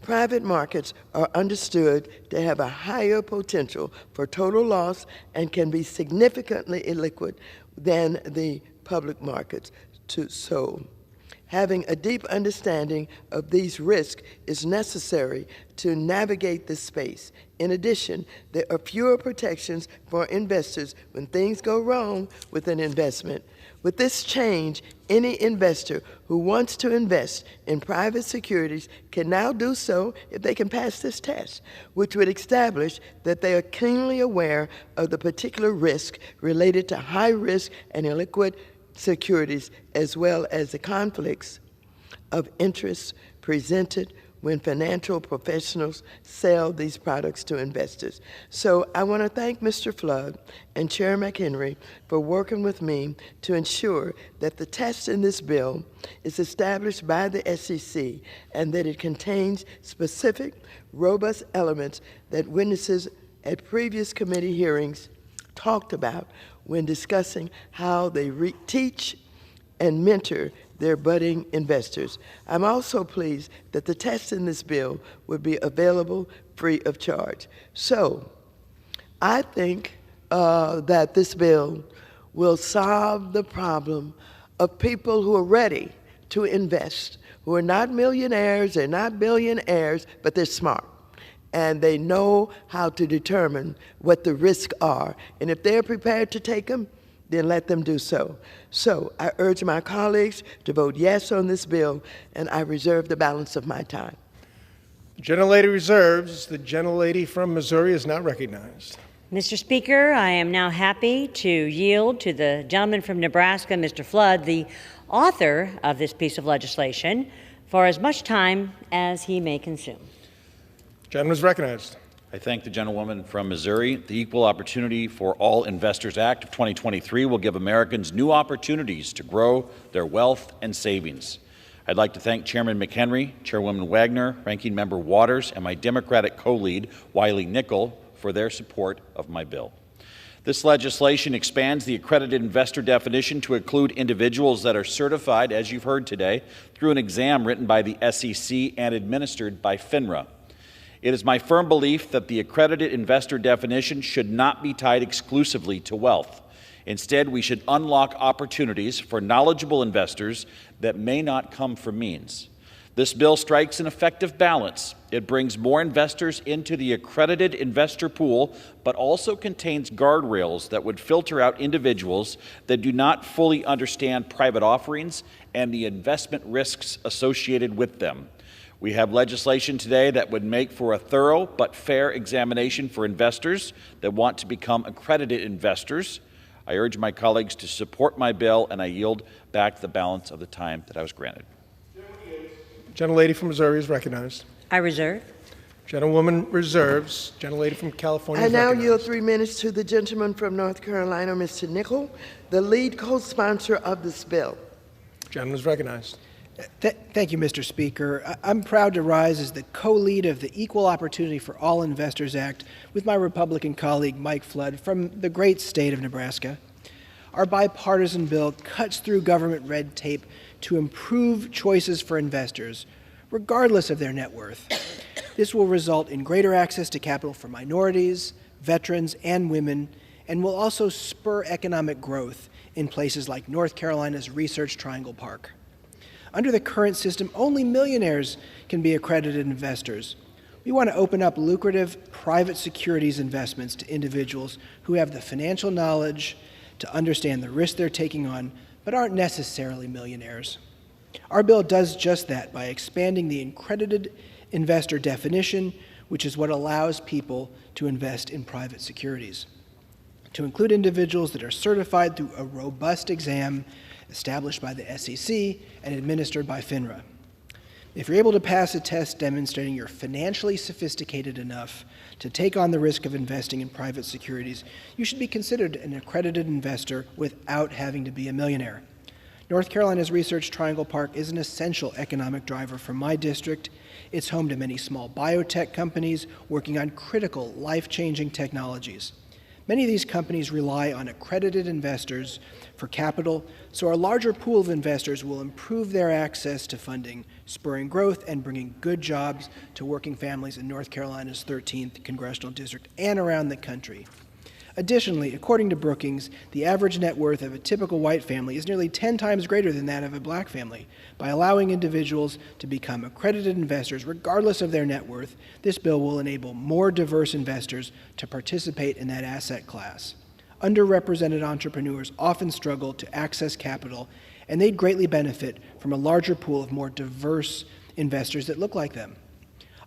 private markets are understood to have a higher potential for total loss and can be significantly illiquid than the public markets. So, having a deep understanding of these risks is necessary to navigate this space. In addition, there are fewer protections for investors when things go wrong with an investment. With this change, any investor who wants to invest in private securities can now do so if they can pass this test, which would establish that they are keenly aware of the particular risk related to high-risk and illiquid securities, as well as the conflicts of interest presented when financial professionals sell these products to investors. So I want to thank Mr. Flood and Chair McHenry for working with me to ensure that the test in this bill is established by the SEC and that it contains specific, robust elements that witnesses at previous committee hearings talked about when discussing how they teach and mentor their budding investors. I'm also pleased that the test in this bill would be available free of charge. So I think that this bill will solve the problem of people who are ready to invest, who are not millionaires, they're not billionaires, but they're smart. And they know how to determine what the risks are. And if they're prepared to take them, then let them do so. So I urge my colleagues to vote yes on this bill, and I reserve the balance of my time. The gentlelady reserves. The gentlelady from Missouri is not recognized. Mr. Speaker, I am now happy to yield to the gentleman from Nebraska, Mr. Flood, the author of this piece of legislation, for as much time as he may consume. Gentleman is recognized. I thank the gentlewoman from Missouri. The Equal Opportunity for All Investors Act of 2023 will give Americans new opportunities to grow their wealth and savings. I'd like to thank Chairman McHenry, Chairwoman Wagner, Ranking Member Waters, and my Democratic co-lead, Wiley Nickel, for their support of my bill. This legislation expands the accredited investor definition to include individuals that are certified, as you've heard today, through an exam written by the SEC and administered by FINRA. It is my firm belief that the accredited investor definition should not be tied exclusively to wealth. Instead, we should unlock opportunities for knowledgeable investors that may not come from means. This bill strikes an effective balance. It brings more investors into the accredited investor pool, but also contains guardrails that would filter out individuals that do not fully understand private offerings and the investment risks associated with them. We have legislation today that would make for a thorough but fair examination for investors that want to become accredited investors. I urge my colleagues to support my bill, and I yield back the balance of the time that I was granted. Gentlelady from Missouri is recognized. I reserve. Gentlewoman reserves. Gentlelady from California I is now recognized. yield 3 minutes to the gentleman from North Carolina, Mr. Nickel, the lead co-sponsor of this bill. Gentleman is recognized. Thank you, Mr. Speaker. I'm proud to rise as the co-lead of the Equal Opportunity for All Investors Act with my Republican colleague Mike Flood from the great state of Nebraska. Our bipartisan bill cuts through government red tape to improve choices for investors, regardless of their net worth. This will result in greater access to capital for minorities, veterans, and women, and will also spur economic growth in places like North Carolina's Research Triangle Park. Under the current system, only millionaires can be accredited investors. We want to open up lucrative private securities investments to individuals who have the financial knowledge to understand the risk they're taking on, but aren't necessarily millionaires. Our bill does just that by expanding the accredited investor definition, which is what allows people to invest in private securities, to include individuals that are certified through a robust exam established by the SEC and administered by FINRA. If you're able to pass a test demonstrating you're financially sophisticated enough to take on the risk of investing in private securities, you should be considered an accredited investor without having to be a millionaire. North Carolina's Research Triangle Park is an essential economic driver for my district. It's home to many small biotech companies working on critical, life-changing technologies. Many of these companies rely on accredited investors for capital, so our larger pool of investors will improve their access to funding, spurring growth and bringing good jobs to working families in North Carolina's 13th congressional district and around the country. Additionally, according to Brookings, the average net worth of a typical white family is nearly 10 times greater than that of a black family. By allowing individuals to become accredited investors regardless of their net worth, this bill will enable more diverse investors to participate in that asset class. Underrepresented entrepreneurs often struggle to access capital, and they'd greatly benefit from a larger pool of more diverse investors that look like them.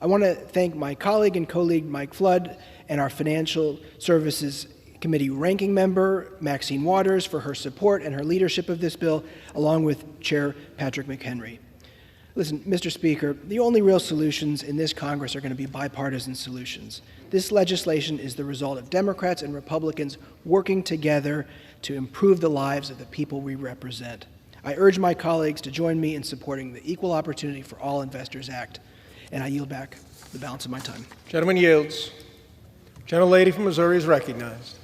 I want to thank my colleague and co-league Mike Flood and our Financial Services Committee Ranking Member Maxine Waters for her support and her leadership of this bill, along with Chair Patrick McHenry. Listen, Mr. Speaker, the only real solutions in this Congress are going to be bipartisan solutions. This legislation is the result of Democrats and Republicans working together to improve the lives of the people we represent. I urge my colleagues to join me in supporting the Equal Opportunity for All Investors Act, and I yield back the balance of my time. Gentleman yields. Gentlelady from Missouri is recognized.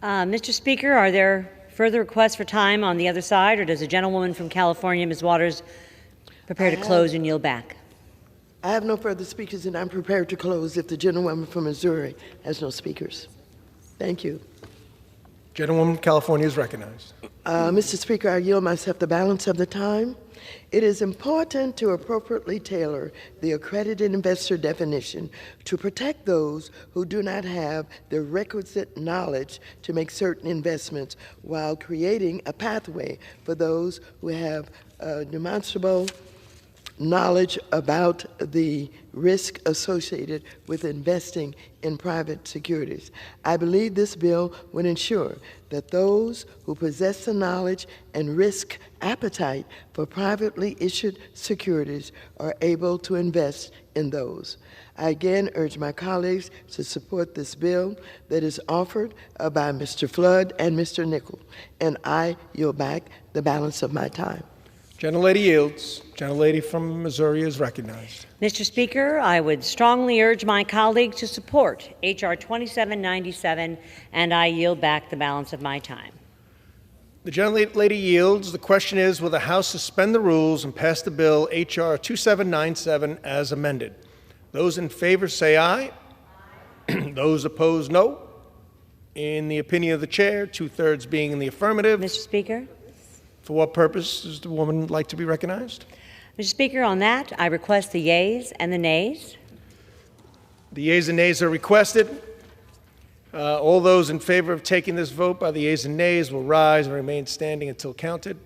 Mr. Speaker, are there further requests for time on the other side, or does the gentlewoman from California, Ms. Waters, prepare to close and yield back? I have no further speakers, and I'm prepared to close if the gentlewoman from Missouri has no speakers. Thank you. Gentlewoman from California is recognized. Mr. Speaker, I yield myself the balance of the time. It is important to appropriately tailor the accredited investor definition to protect those who do not have the requisite knowledge to make certain investments, while creating a pathway for those who have demonstrable knowledge about the risk associated with investing in private securities. I believe this bill would ensure that those who possess the knowledge and risk appetite for privately issued securities are able to invest in those. I again urge my colleagues to support this bill that is offered by Mr. Flood and Mr. Nickel, and I yield back the balance of my time. Gentlelady yields. Gentlelady from Missouri is recognized. Mr. Speaker, I would strongly urge my colleagues to support H.R. 2797, and I yield back the balance of my time. The gentlelady yields. The question is, will the House suspend the rules and pass the bill H.R. 2797 as amended? Those in favor say aye. Those opposed, no. In the opinion of the chair, 2/3 being in the affirmative. Mr. Speaker? For what purpose does the woman like to be recognized? Mr. Speaker, on that, I request the yeas and the nays. The yeas and nays are requested. All those in favor of taking this vote by the yeas and nays will rise and remain standing until counted.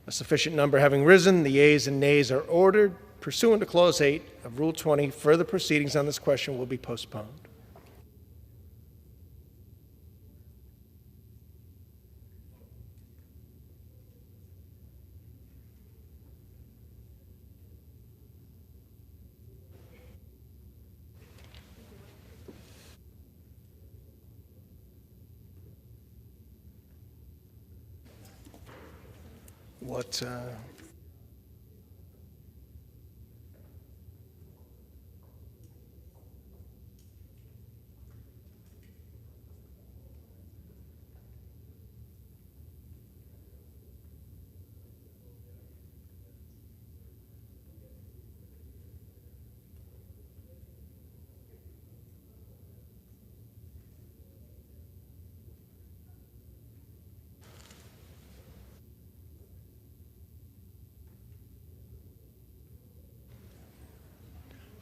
A sufficient number having risen, the yeas and nays are ordered. Pursuant to Clause 8 of Rule 20, further proceedings on this question will be postponed.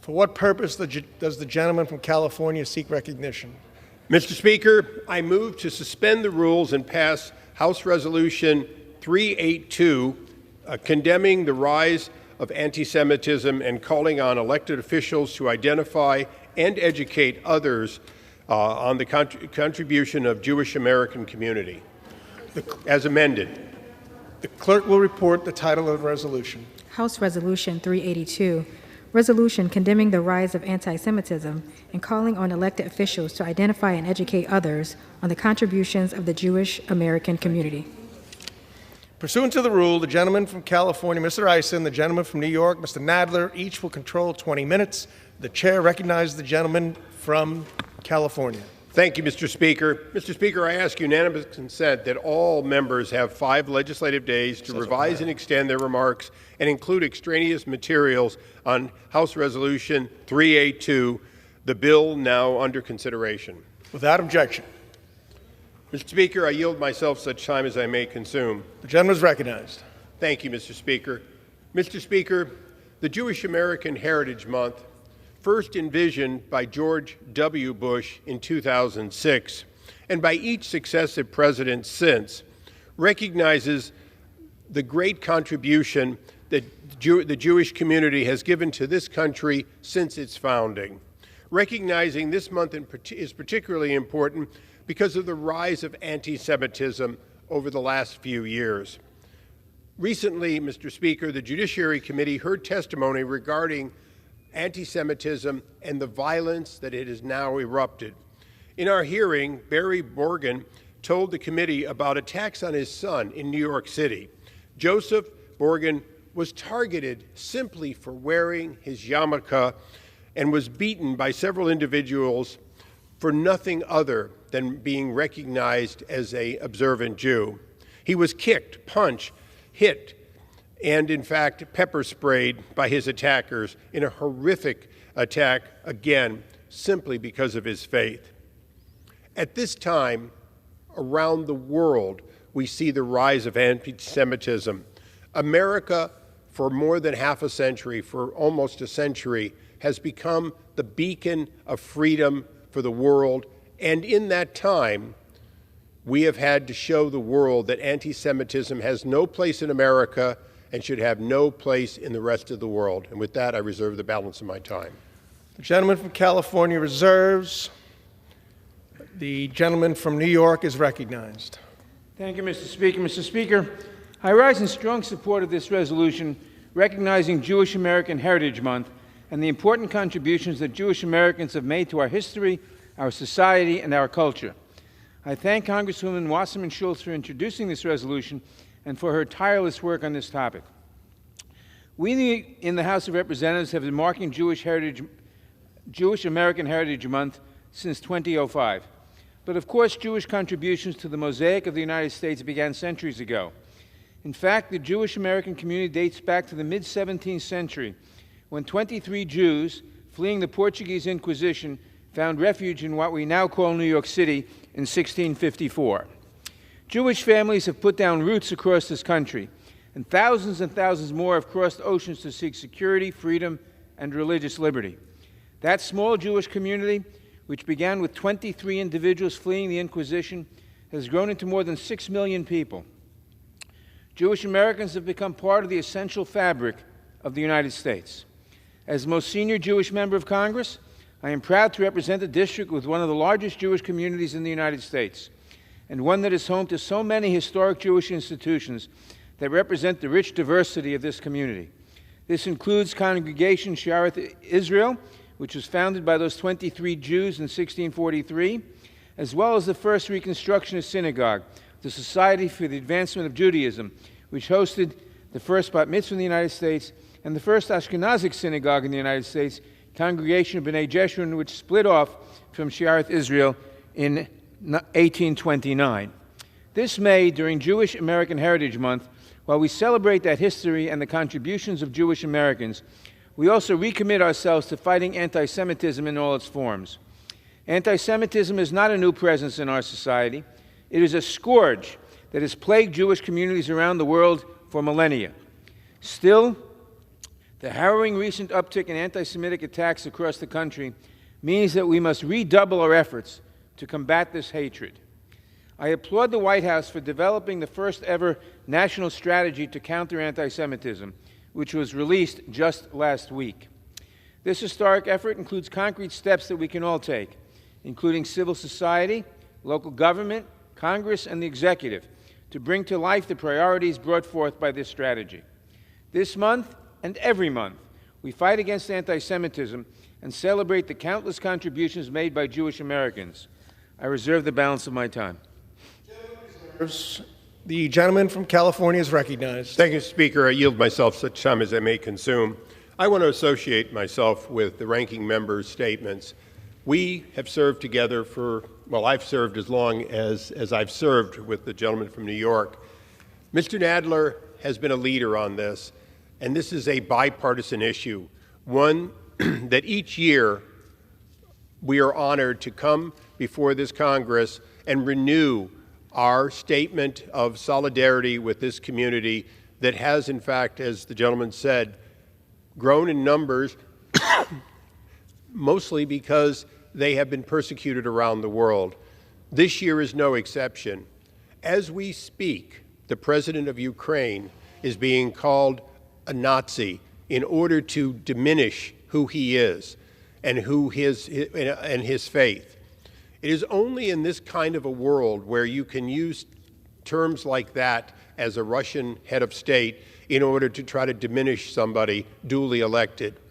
For what purpose does the gentleman from California seek recognition? Mr. Speaker, I move to suspend the rules and pass House Resolution 382, condemning the rise of anti-Semitism and calling on elected officials to identify and educate others on the contribution of Jewish American community, as amended. The clerk will report the title of the resolution. House Resolution 382, resolution condemning the rise of anti-Semitism and calling on elected officials to identify and educate others on the contributions of the Jewish American community. Pursuant to the rule, the gentleman from California, Mr. Eisen, the gentleman from New York, Mr. Nadler, each will control 20 minutes. The chair recognizes the gentleman from California. Thank you, Mr. Speaker. Mr. Speaker, I ask unanimous consent that all members have 5 legislative days to revise and extend their remarks and include extraneous materials on House Resolution 382, the bill now under consideration. Without objection. Mr. Speaker, I yield myself such time as I may consume. The gentleman is recognized. Thank you, Mr. Speaker. Mr. Speaker, the Jewish American Heritage Month, first envisioned by George W. Bush in 2006 and by each successive president since, recognizes the great contribution that the Jewish community has given to this country since its founding. Recognizing this month is particularly important because of the rise of anti-Semitism over the last few years. Recently, Mr. Speaker, the Judiciary Committee heard testimony regarding anti-Semitism and the violence that it has now erupted. In our hearing, Barry Borgen told the committee about attacks on his son in New York City. Joseph Borgen was targeted simply for wearing his yarmulke and was beaten by several individuals for nothing other than being recognized as an observant Jew. He was kicked, punched, hit, and in fact pepper sprayed by his attackers in a horrific attack, again, simply because of his faith. At this time, around the world, we see the rise of anti-Semitism. America, for more than half a century, for almost a century, has become the beacon of freedom for the world, and in that time, we have had to show the world that anti-Semitism has no place in America and should have no place in the rest of the world. And with that, I reserve the balance of my time. The gentleman from California reserves. The gentleman from New York is recognized. Thank you, Mr. Speaker. Mr. Speaker, I rise in strong support of this resolution recognizing Jewish American Heritage Month and the important contributions that Jewish Americans have made to our history, our society, and our culture. I thank Congresswoman Wasserman Schultz for introducing this resolution and for her tireless work on this topic. We in the House of Representatives have been marking Jewish American Heritage Month since 2005. But of course, Jewish contributions to the mosaic of the United States began centuries ago. In fact, the Jewish American community dates back to the mid-17th century, when 23 Jews, fleeing the Portuguese Inquisition, found refuge in what we now call New York City in 1654. Jewish families have put down roots across this country, and thousands more have crossed oceans to seek security, freedom, and religious liberty. That small Jewish community, which began with 23 individuals fleeing the Inquisition, has grown into more than 6 million people. Jewish Americans have become part of the essential fabric of the United States. As the most senior Jewish member of Congress, I am proud to represent a district with one of the largest Jewish communities in the United States, and one that is home to so many historic Jewish institutions that represent the rich diversity of this community. This includes Congregation Shearith Israel, which was founded by those 23 Jews in 1643, as well as the First Reconstructionist Synagogue, the Society for the Advancement of Judaism, which hosted the first Bat Mitzvah in the United States, and the first Ashkenazic synagogue in the United States, Congregation of B'nai Jeshurun, which split off from Shearith Israel in 1829. This May, during Jewish American Heritage Month, while we celebrate that history and the contributions of Jewish Americans, we also recommit ourselves to fighting anti-Semitism in all its forms. Anti-Semitism is not a new presence in our society. It is a scourge that has plagued Jewish communities around the world for millennia. Still, the harrowing recent uptick in anti-Semitic attacks across the country means that we must redouble our efforts to combat this hatred. I applaud the White House for developing the first ever national strategy to counter anti-Semitism, which was released just last week. This historic effort includes concrete steps that we can all take, including civil society, local government, Congress, and the executive, to bring to life the priorities brought forth by this strategy. This month, and every month, we fight against anti-Semitism and celebrate the countless contributions made by Jewish Americans. I reserve the balance of my time. The gentleman from California is recognized. Thank you, Speaker. I yield myself such time as I may consume. I want to associate myself with the ranking member's statements. We have served together for, well, I've served as long as I've served with the gentleman from New York. Mr. Nadler has been a leader on this, and this is a bipartisan issue, one that each year we are honored to come before this Congress and renew our statement of solidarity with this community that has, in fact, as the gentleman said, grown in numbers, mostly because they have been persecuted around the world. This year is no exception. As we speak, the president of Ukraine is being called a Nazi in order to diminish who he is and his faith. It is only in this kind of a world where you can use terms like that as a Russian head of state in order to try to diminish somebody duly elected.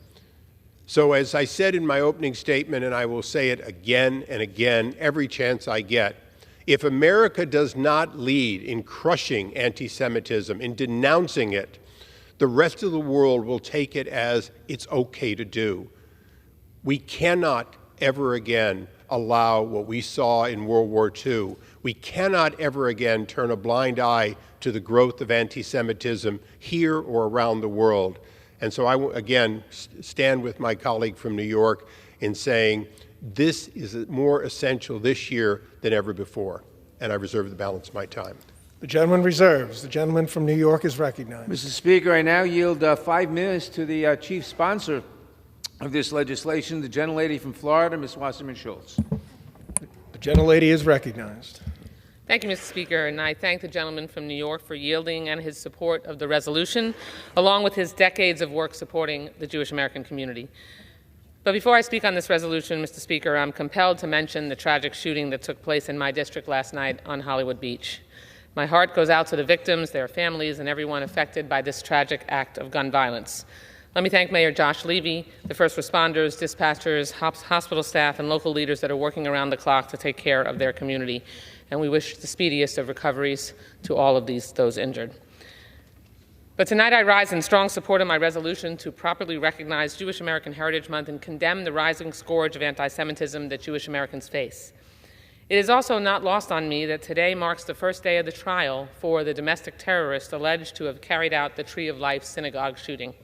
So as I said in my opening statement, and I will say it again and again every chance I get, if America does not lead in crushing anti-Semitism, in denouncing it, the rest of the world will take it as it's okay to do. We cannot ever again allow what we saw in World War II. We cannot ever again turn a blind eye to the growth of anti-Semitism here or around the world. And so I, again, stand with my colleague from New York in saying this is more essential this year than ever before. And I reserve the balance of my time. The gentleman reserves. The gentleman from New York is recognized. Mr. Speaker, I now yield 5 minutes to the chief sponsor of this legislation, the gentlelady from Florida, Ms. Wasserman Schultz. The gentlelady is recognized. Thank you, Mr. Speaker, and I thank the gentleman from New York for yielding and his support of the resolution, along with his decades of work supporting the Jewish American community. But before I speak on this resolution, Mr. Speaker, I'm compelled to mention the tragic shooting that took place in my district last night on Hollywood Beach. My heart goes out to the victims, their families, and everyone affected by this tragic act of gun violence. Let me thank Mayor Josh Levy, the first responders, dispatchers, hospital staff, and local leaders that are working around the clock to take care of their community. And we wish the speediest of recoveries to all of those injured. But tonight I rise in strong support of my resolution to properly recognize Jewish American Heritage Month and condemn the rising scourge of anti-Semitism that Jewish Americans face. It is also not lost on me that today marks the first day of the trial for the domestic terrorist alleged to have carried out the Tree of Life synagogue shooting.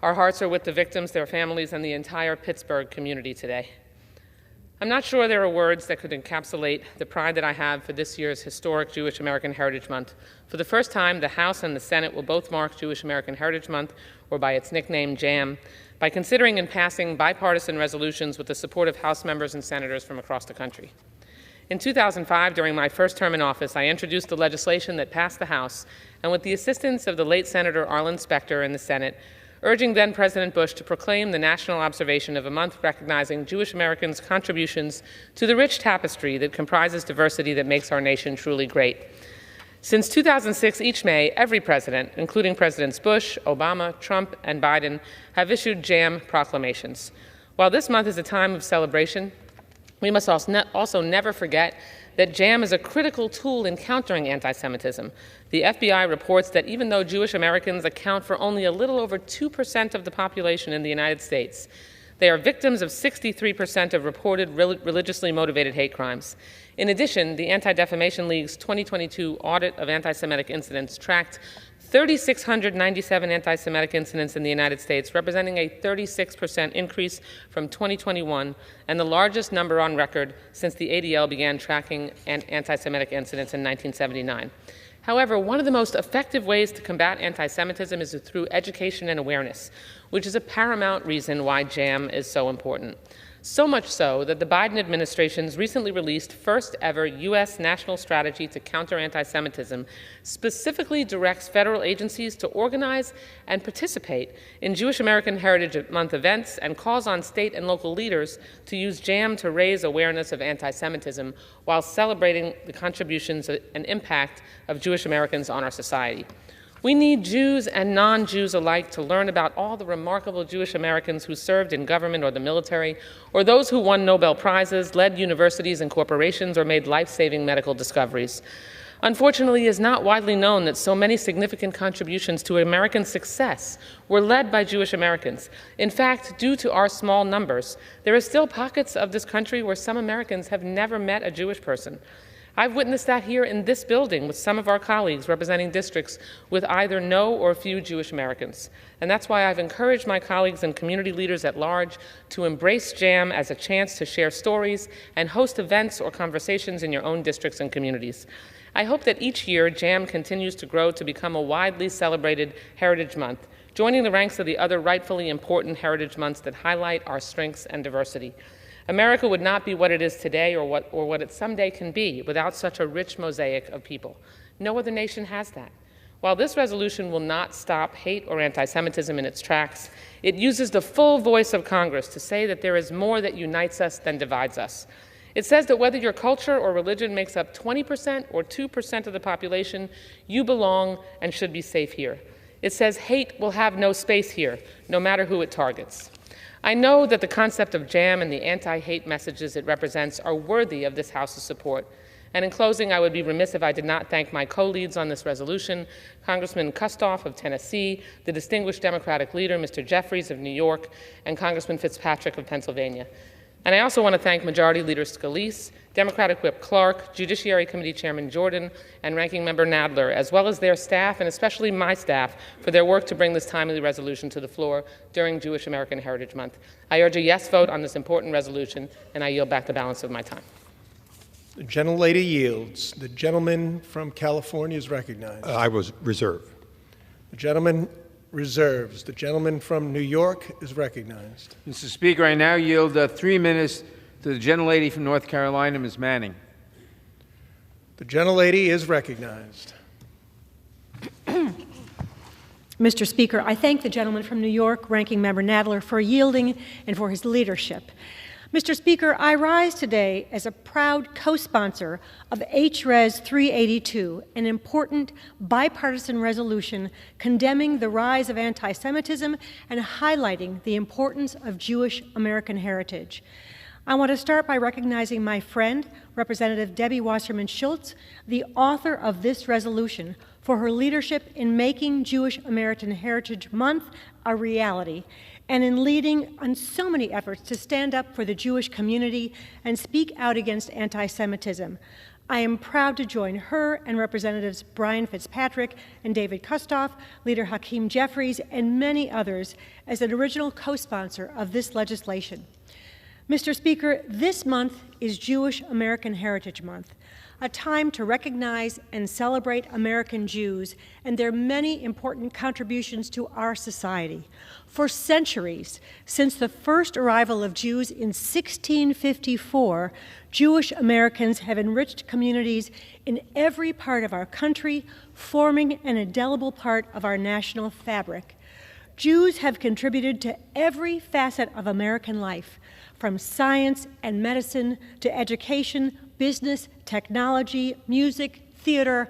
Our hearts are with the victims, their families, and the entire Pittsburgh community today. I'm not sure there are words that could encapsulate the pride that I have for this year's historic Jewish American Heritage Month. For the first time, the House and the Senate will both mark Jewish American Heritage Month, or by its nickname, JAM, by considering and passing bipartisan resolutions with the support of House members and senators from across the country. In 2005, during my first term in office, I introduced the legislation that passed the House, and with the assistance of the late Senator Arlen Specter in the Senate, urging then-President Bush to proclaim the national observation of a month recognizing Jewish Americans' contributions to the rich tapestry that comprises diversity that makes our nation truly great. Since 2006, each May, every president, including Presidents Bush, Obama, Trump, and Biden, have issued JAM proclamations. While this month is a time of celebration, we must also never forget that JAM is a critical tool in countering anti-Semitism. The FBI reports that even though Jewish Americans account for only a little over 2% of the population in the United States, they are victims of 63% of reported religiously motivated hate crimes. In addition, the Anti-Defamation League's 2022 audit of anti-Semitic incidents tracked 3,697 anti-Semitic incidents in the United States, representing a 36% increase from 2021 and the largest number on record since the ADL began tracking anti-Semitic incidents in 1979. However, one of the most effective ways to combat anti-Semitism is through education and awareness, which is a paramount reason why JAM is so important. So much so that the Biden administration's recently released first ever U.S. national strategy to counter anti-Semitism specifically directs federal agencies to organize and participate in Jewish American Heritage Month events and calls on state and local leaders to use JAM to raise awareness of anti-Semitism while celebrating the contributions and impact of Jewish Americans on our society. We need Jews and non-Jews alike to learn about all the remarkable Jewish Americans who served in government or the military, or those who won Nobel Prizes, led universities and corporations, or made life-saving medical discoveries. Unfortunately, it is not widely known that so many significant contributions to American success were led by Jewish Americans. In fact, due to our small numbers, there are still pockets of this country where some Americans have never met a Jewish person. I've witnessed that here in this building with some of our colleagues representing districts with either no or few Jewish Americans. And that's why I've encouraged my colleagues and community leaders at large to embrace JAM as a chance to share stories and host events or conversations in your own districts and communities. I hope that each year JAM continues to grow to become a widely celebrated Heritage Month, joining the ranks of the other rightfully important Heritage Months that highlight our strengths and diversity. America would not be what it is today or what it someday can be without such a rich mosaic of people. No other nation has that. While this resolution will not stop hate or anti-Semitism in its tracks, it uses the full voice of Congress to say that there is more that unites us than divides us. It says that whether your culture or religion makes up 20% or 2% of the population, you belong and should be safe here. It says hate will have no space here, no matter who it targets. I know that the concept of JAM and the anti-hate messages it represents are worthy of this House's support. And in closing, I would be remiss if I did not thank my co-leads on this resolution, Congressman Kustoff of Tennessee, the distinguished Democratic leader, Mr. Jeffries of New York, and Congressman Fitzpatrick of Pennsylvania. And I also want to thank Majority Leader Scalise, Democratic Whip Clark, Judiciary Committee Chairman Jordan, and Ranking Member Nadler, as well as their staff, and especially my staff, for their work to bring this timely resolution to the floor during Jewish American Heritage Month. I urge a yes vote on this important resolution, and I yield back the balance of my time. The gentlelady yields. The gentleman from California is recognized. I was reserved. The gentleman reserves. The gentleman from New York is recognized. Mr. Speaker, I now yield 3 minutes to the gentlelady from North Carolina, Ms. Manning. The gentlelady is recognized. Mr. Speaker, I thank the gentleman from New York, Ranking Member Nadler, for yielding and for his leadership. Mr. Speaker, I rise today as a proud co-sponsor of HRES 382, an important bipartisan resolution condemning the rise of anti-Semitism and highlighting the importance of Jewish American heritage. I want to start by recognizing my friend, Representative Debbie Wasserman Schultz, the author of this resolution, for her leadership in making Jewish American Heritage Month a reality and in leading on so many efforts to stand up for the Jewish community and speak out against anti-Semitism. I am proud to join her and Representatives Brian Fitzpatrick and David Kustoff, Leader Hakeem Jeffries, and many others as an original co-sponsor of this legislation. Mr. Speaker, this month is Jewish American Heritage Month, a time to recognize and celebrate American Jews and their many important contributions to our society. For centuries, since the first arrival of Jews in 1654, Jewish Americans have enriched communities in every part of our country, forming an indelible part of our national fabric. Jews have contributed to every facet of American life, from science and medicine to education, business, technology, music, theater,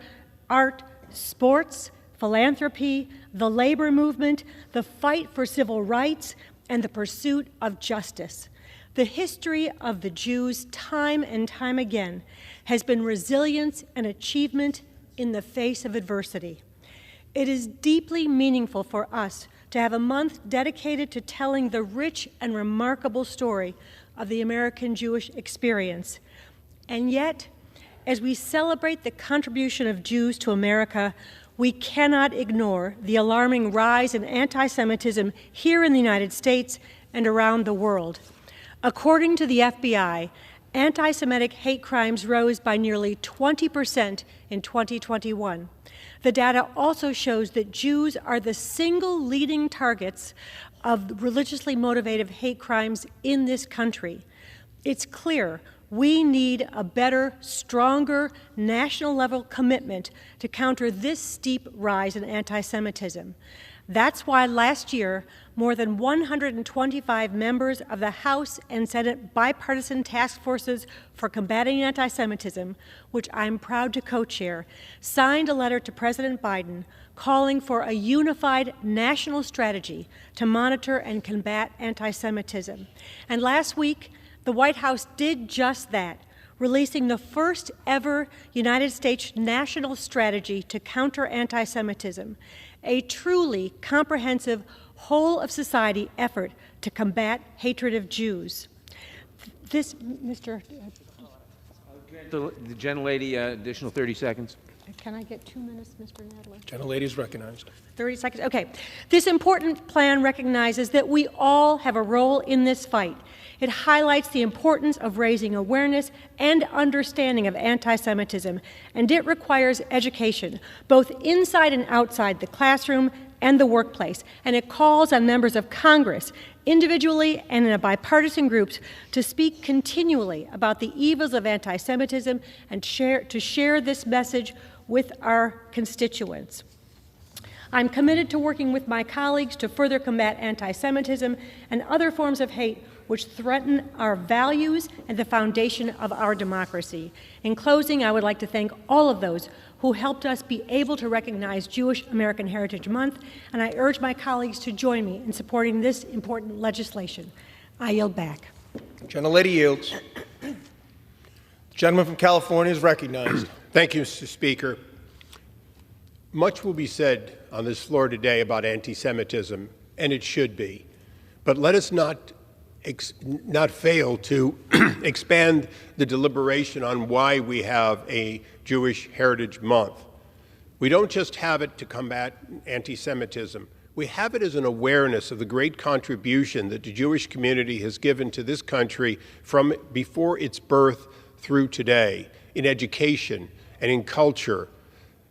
art, sports, philanthropy, the labor movement, the fight for civil rights, and the pursuit of justice. The history of the Jews, time and time again, has been resilience and achievement in the face of adversity. It is deeply meaningful for us to have a month dedicated to telling the rich and remarkable story of the American Jewish experience. And yet, as we celebrate the contribution of Jews to America, we cannot ignore the alarming rise in anti-Semitism here in the United States and around the world. According to the FBI, anti-Semitic hate crimes rose by nearly 20% in 2021. The data also shows that Jews are the single leading targets of religiously motivated hate crimes in this country. It's clear we need a better, stronger, national-level commitment to counter this steep rise in anti-Semitism. That's why last year, more than 125 members of the House and Senate bipartisan task forces for combating anti-Semitism, which I'm proud to co-chair, signed a letter to President Biden calling for a unified national strategy to monitor and combat anti-Semitism. And last week, the White House did just that, releasing the first ever United States national strategy to counter anti-Semitism, a truly comprehensive whole-of-society effort to combat hatred of Jews. This, Mr. The gentlelady, additional 30 seconds. Can I get 2 minutes, Mr. Nadler? Gentlelady is recognized. 30 seconds. Okay. This important plan recognizes that we all have a role in this fight. It highlights the importance of raising awareness and understanding of anti-Semitism, and it requires education, both inside and outside the classroom and the workplace. And it calls on members of Congress, individually and in bipartisan groups, to speak continually about the evils of anti-Semitism and to share this message with our constituents. I'm committed to working with my colleagues to further combat anti-Semitism and other forms of hate which threaten our values and the foundation of our democracy. In closing, I would like to thank all of those who helped us be able to recognize Jewish American Heritage Month, and I urge my colleagues to join me in supporting this important legislation. I yield back. Gentlelady yields. The gentleman from California is recognized. Thank you, Mr. Speaker. Much will be said on this floor today about anti-Semitism, and it should be. But let us not fail to expand the deliberation on why we have a Jewish Heritage Month. We don't just have it to combat anti-Semitism. We have it as an awareness of the great contribution that the Jewish community has given to this country from before its birth through today, in education and in culture.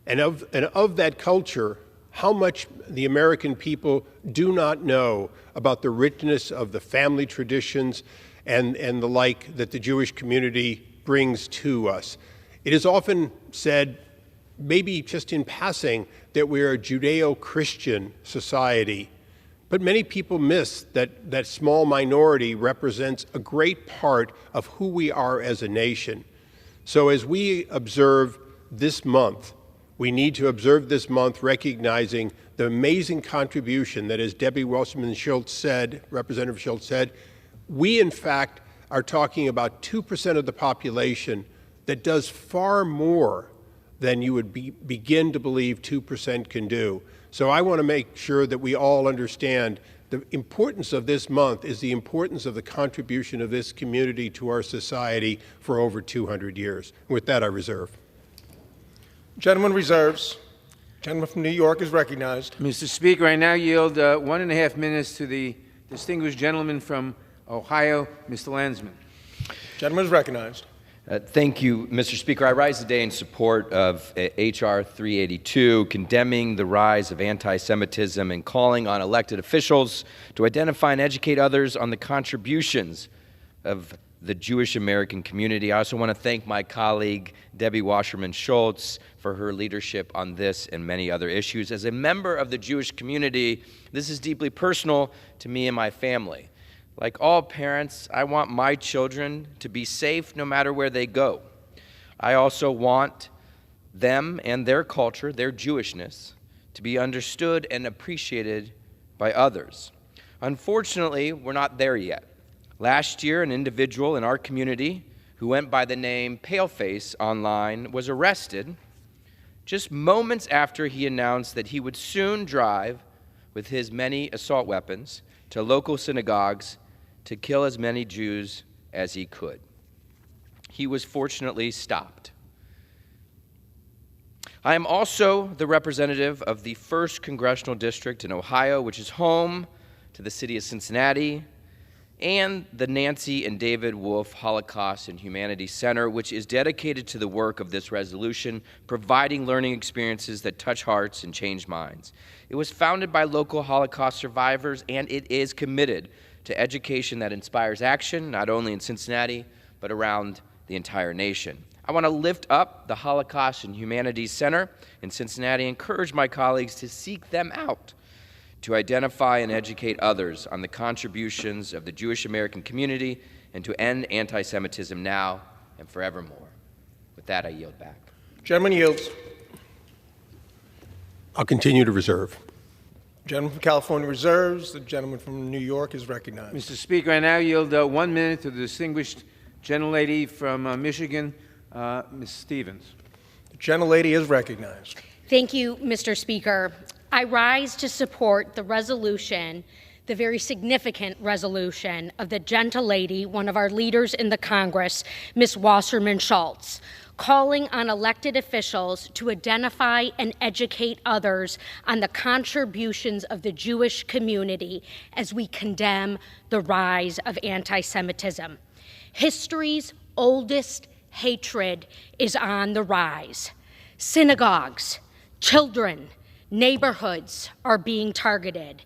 And of that culture, how much the American people do not know about the richness of the family traditions and the like that the Jewish community brings to us. It is often said, maybe just in passing, that we are a Judeo-Christian society. But many people miss that that small minority represents a great part of who we are as a nation. So as we observe this month, we need to observe this month recognizing the amazing contribution that, as Debbie Wasserman Schultz said, Representative Schultz said, we in fact are talking about 2% of the population that does far more than you would begin to believe 2% can do. So I want to make sure that we all understand the importance of this month is the importance of the contribution of this community to our society for over 200 years. With that, I reserve. Gentleman reserves. Gentleman from New York is recognized. Mr. Speaker, I now yield 1.5 minutes to the distinguished gentleman from Ohio, Mr. Landsman. Gentleman is recognized. Thank you, Mr. Speaker. I rise today in support of H.R. 382, condemning the rise of anti-Semitism and calling on elected officials to identify and educate others on the contributions of the Jewish American community. I also want to thank my colleague, Debbie Wasserman Schultz, for her leadership on this and many other issues. As a member of the Jewish community, this is deeply personal to me and my family. Like all parents, I want my children to be safe no matter where they go. I also want them and their culture, their Jewishness, to be understood and appreciated by others. Unfortunately, we're not there yet. Last year, an individual in our community who went by the name Paleface online was arrested just moments after he announced that he would soon drive with his many assault weapons to local synagogues to kill as many Jews as he could. He was fortunately stopped. I am also the representative of the 1st Congressional District in Ohio, which is home to the city of Cincinnati, and the Nancy and David Wolf Holocaust and Humanities Center, which is dedicated to the work of this resolution, providing learning experiences that touch hearts and change minds. It was founded by local Holocaust survivors, and it is committed to education that inspires action, not only in Cincinnati, but around the entire nation. I want to lift up the Holocaust and Humanities Center in Cincinnati and encourage my colleagues to seek them out, to identify and educate others on the contributions of the Jewish American community and to end anti-Semitism now and forevermore. With that, I yield back. Gentleman yields. I'll continue to reserve. Gentleman from California reserves. The gentleman from New York is recognized. Mr. Speaker, I now yield 1 minute to the distinguished gentlelady from Michigan, Ms. Stevens. The gentlelady is recognized. Thank you, Mr. Speaker. I rise to support the resolution, the very significant resolution of the gentlelady, one of our leaders in the Congress, Ms. Wasserman Schultz, calling on elected officials to identify and educate others on the contributions of the Jewish community as we condemn the rise of anti-Semitism. History's oldest hatred is on the rise. Synagogues, children, neighborhoods are being targeted.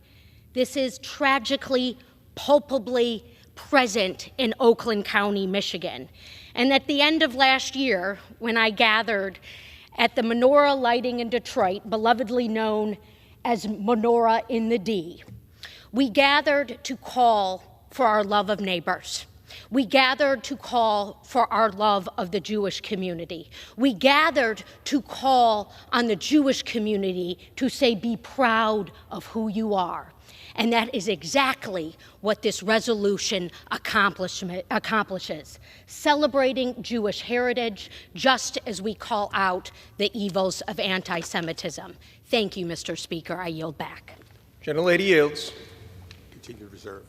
This is tragically, palpably present in Oakland County, Michigan. And at the end of last year, when I gathered at the Menorah Lighting in Detroit, belovedly known as Menorah in the D, we gathered to call for our love of neighbors. We gathered to call for our love of the Jewish community. We gathered to call on the Jewish community to say, be proud of who you are. And that is exactly what this resolution accomplishes, celebrating Jewish heritage just as we call out the evils of anti-Semitism. Thank you, Mr. Speaker. I yield back. Gentlelady yields. Continue to reserve.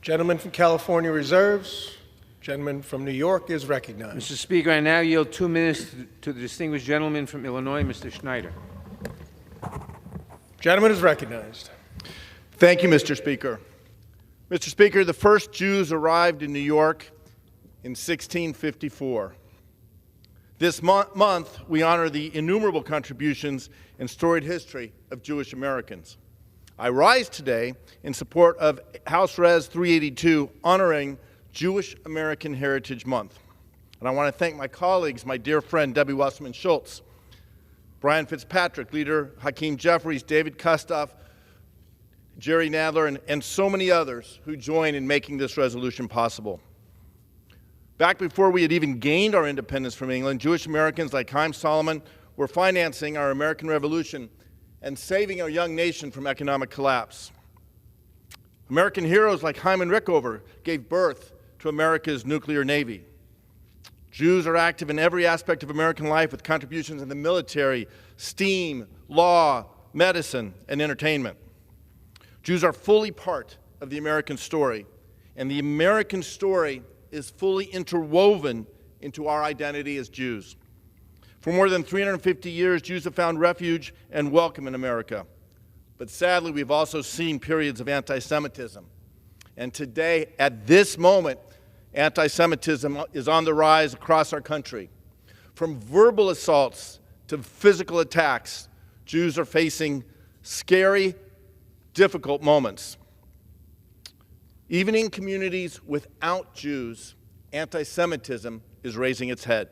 Gentleman from California reserves. Gentleman from New York is recognized. Mr. Speaker, I now yield 2 minutes to the distinguished gentleman from Illinois, Mr. Schneider. Gentleman is recognized. Thank you, Mr. Speaker. Mr. Speaker, the first Jews arrived in New York in 1654. This month, we honor the innumerable contributions and storied history of Jewish Americans. I rise today in support of House Res 382, honoring Jewish American Heritage Month. And I want to thank my colleagues, my dear friend Debbie Wasserman Schultz, Brian Fitzpatrick, Leader Hakeem Jeffries, David Kustoff, Jerry Nadler, and so many others who joined in making this resolution possible. Back before we had even gained our independence from England, Jewish Americans like Haim Solomon were financing our American Revolution and saving our young nation from economic collapse. American heroes like Hyman Rickover gave birth to America's nuclear navy. Jews are active in every aspect of American life with contributions in the military, STEAM, law, medicine, and entertainment. Jews are fully part of the American story, and the American story is fully interwoven into our identity as Jews. For more than 350 years, Jews have found refuge and welcome in America. But sadly, we've also seen periods of anti-Semitism. And today, at this moment, anti-Semitism is on the rise across our country. From verbal assaults to physical attacks, Jews are facing scary, difficult moments. Even in communities without Jews, anti-Semitism is raising its head.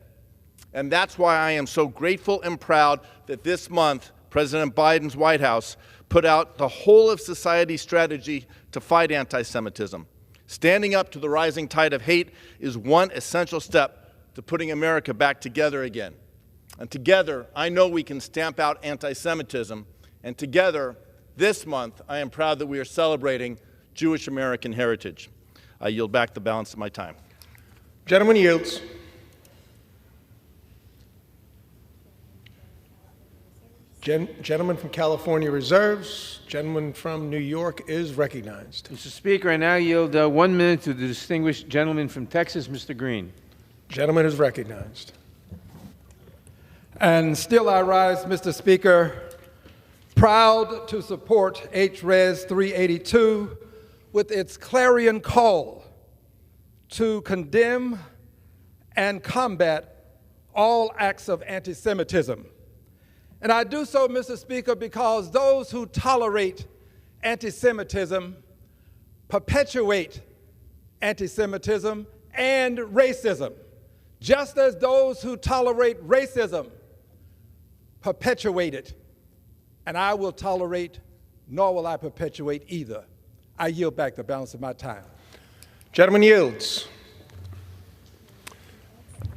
And that's why I am so grateful and proud that this month, President Biden's White House put out the whole of society strategy to fight anti-Semitism. Standing up to the rising tide of hate is one essential step to putting America back together again. And together, I know we can stamp out anti-Semitism. And together, this month, I am proud that we are celebrating Jewish American heritage. I yield back the balance of my time. Gentleman yields. Gentleman from California reserves. Gentleman from New York is recognized. Mr. Speaker, I now yield 1 minute to the distinguished gentleman from Texas, Mr. Green. Gentleman is recognized. And still I rise, Mr. Speaker, proud to support H-Res 382 with its clarion call to condemn and combat all acts of anti-Semitism. And I do so, Mr. Speaker, because those who tolerate anti-Semitism perpetuate anti-Semitism and racism, just as those who tolerate racism perpetuate it. And I will tolerate, nor will I perpetuate either. I yield back the balance of my time. Gentleman yields.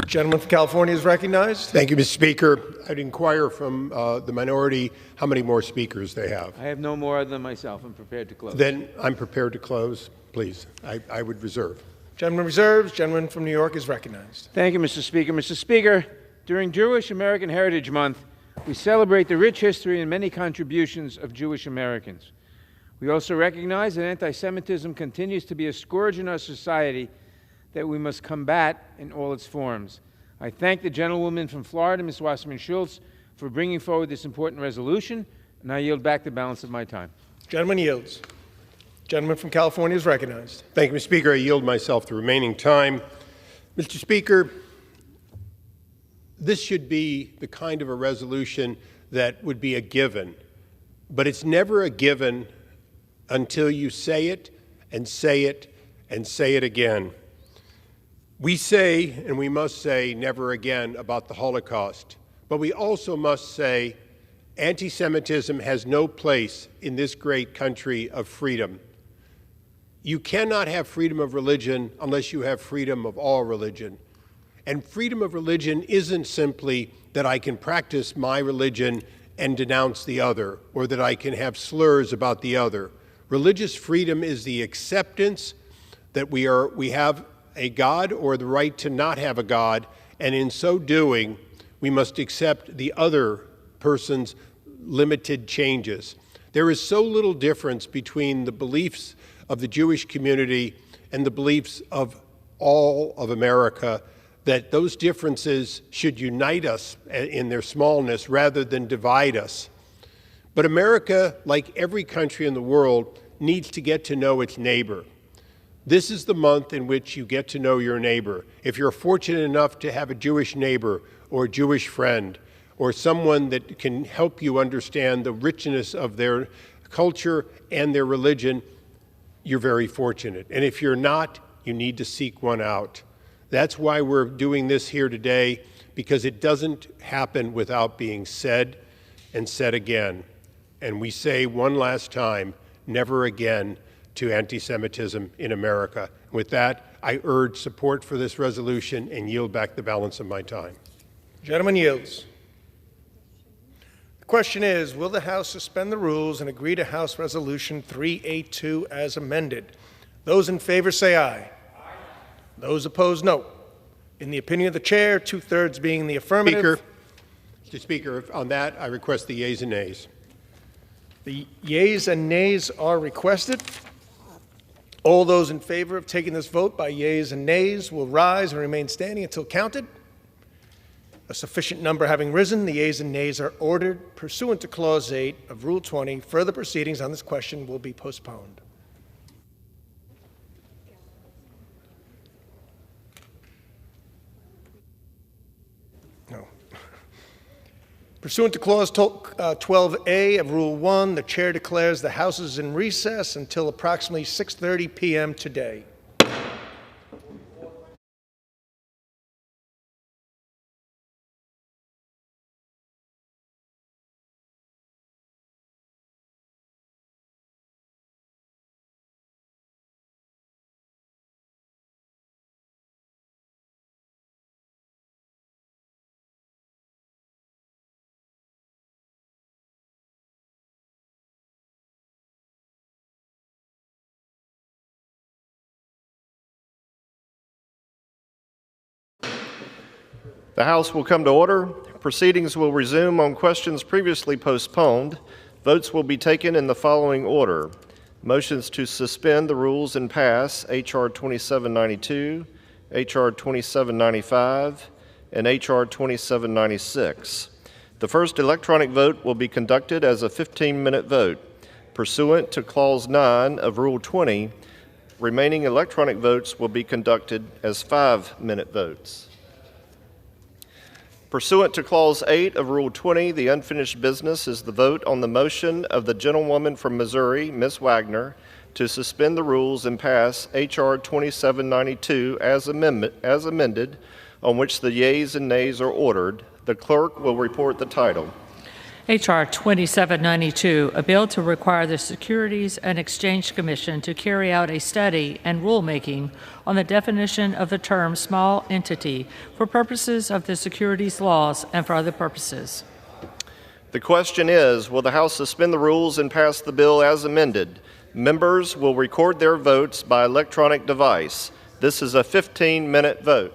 Gentleman from California is recognized. Thank you, Mr. Speaker. I'd inquire from the minority how many more speakers they have. I have no more than myself. I'm prepared to close. Then I'm prepared to close. Please, I would reserve. Gentleman reserves. Gentleman from New York is recognized. Thank you, Mr. Speaker. Mr. Speaker, during Jewish American Heritage Month, we celebrate the rich history and many contributions of Jewish Americans. We also recognize that anti-Semitism continues to be a scourge in our society that we must combat in all its forms. I thank the gentlewoman from Florida, Ms. Wasserman Schultz, for bringing forward this important resolution, and I yield back the balance of my time. Gentleman yields. Gentleman from California is recognized. Thank you, Mr. Speaker. I yield myself the remaining time. Mr. Speaker, this should be the kind of a resolution that would be a given, but it's never a given until you say it and say it and say it again. We say, and we must say, never again about the Holocaust, but we also must say anti-Semitism has no place in this great country of freedom. You cannot have freedom of religion unless you have freedom of all religion. And freedom of religion isn't simply that I can practice my religion and denounce the other, or that I can have slurs about the other. Religious freedom is the acceptance that we have a God or the right to not have a God, and in so doing, we must accept the other person's limited changes. There is so little difference between the beliefs of the Jewish community and the beliefs of all of America that those differences should unite us in their smallness rather than divide us. But America, like every country in the world, needs to get to know its neighbor. This is the month in which you get to know your neighbor. If you're fortunate enough to have a Jewish neighbor or a Jewish friend or someone that can help you understand the richness of their culture and their religion, you're very fortunate. And if you're not, you need to seek one out. That's why we're doing this here today, because it doesn't happen without being said and said again. And we say one last time, never again to anti-Semitism in America. With that, I urge support for this resolution and yield back the balance of my time. Gentleman yields. The question is, will the House suspend the rules and agree to House Resolution 382 as amended? Those in favor say aye. Those opposed, no. In the opinion of the chair, 2/3 being the affirmative. Mr. Speaker, on that, I request the yeas and nays. The yeas and nays are requested. All those in favor of taking this vote by yeas and nays will rise and remain standing until counted. A sufficient number having risen, the yeas and nays are ordered. Pursuant to Clause 8 of Rule 20, further proceedings on this question will be postponed. Pursuant to Clause 12A of Rule 1, the Chair declares the House is in recess until approximately 6:30 p.m. today. The House will come to order. Proceedings will resume on questions previously postponed. Votes will be taken in the following order. Motions to suspend the rules and pass H.R. 2792, H.R. 2795, and H.R. 2796. The first electronic vote will be conducted as a 15-minute vote. Pursuant to Clause 9 of Rule 20, remaining electronic votes will be conducted as 5-minute votes. Pursuant to Clause 8 of Rule 20, the unfinished business is the vote on the motion of the gentlewoman from Missouri, Ms. Wagner, to suspend the rules and pass H.R. 2792 as amended, on which the yeas and nays are ordered. The clerk will report the title. H.R. 2792, a bill to require the Securities and Exchange Commission to carry out a study and rulemaking on the definition of the term small entity for purposes of the securities laws and for other purposes. The question is, will the House suspend the rules and pass the bill as amended? Members will record their votes by electronic device. This is a 15-minute vote.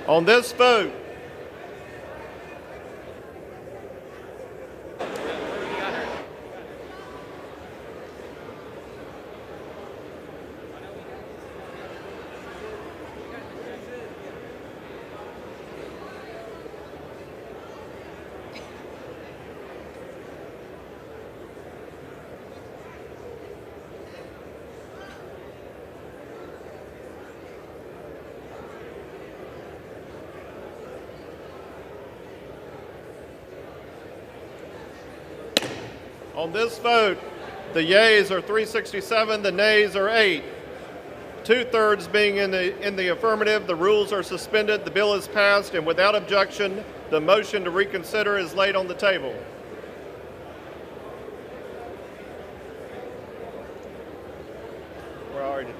On this vote, the yeas are 367, the nays are 8. Two-thirds being in the affirmative, the rules are suspended, the bill is passed, and without objection, the motion to reconsider is laid on the table. Where are you?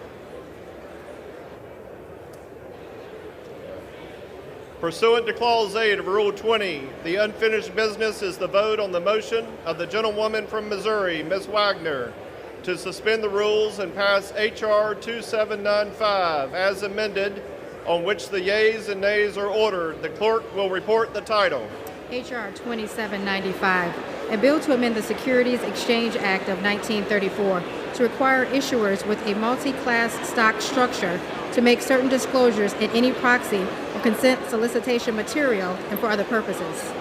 Pursuant to Clause 8 of Rule 20, the unfinished business is the vote on the motion of the gentlewoman from Missouri, Ms. Wagner, to suspend the rules and pass H.R. 2795 as amended, on which the yeas and nays are ordered. The clerk will report the title. H.R. 2795, a bill to amend the Securities Exchange Act of 1934 to require issuers with a multi-class stock structure to make certain disclosures in any proxy or consent solicitation material and for other purposes.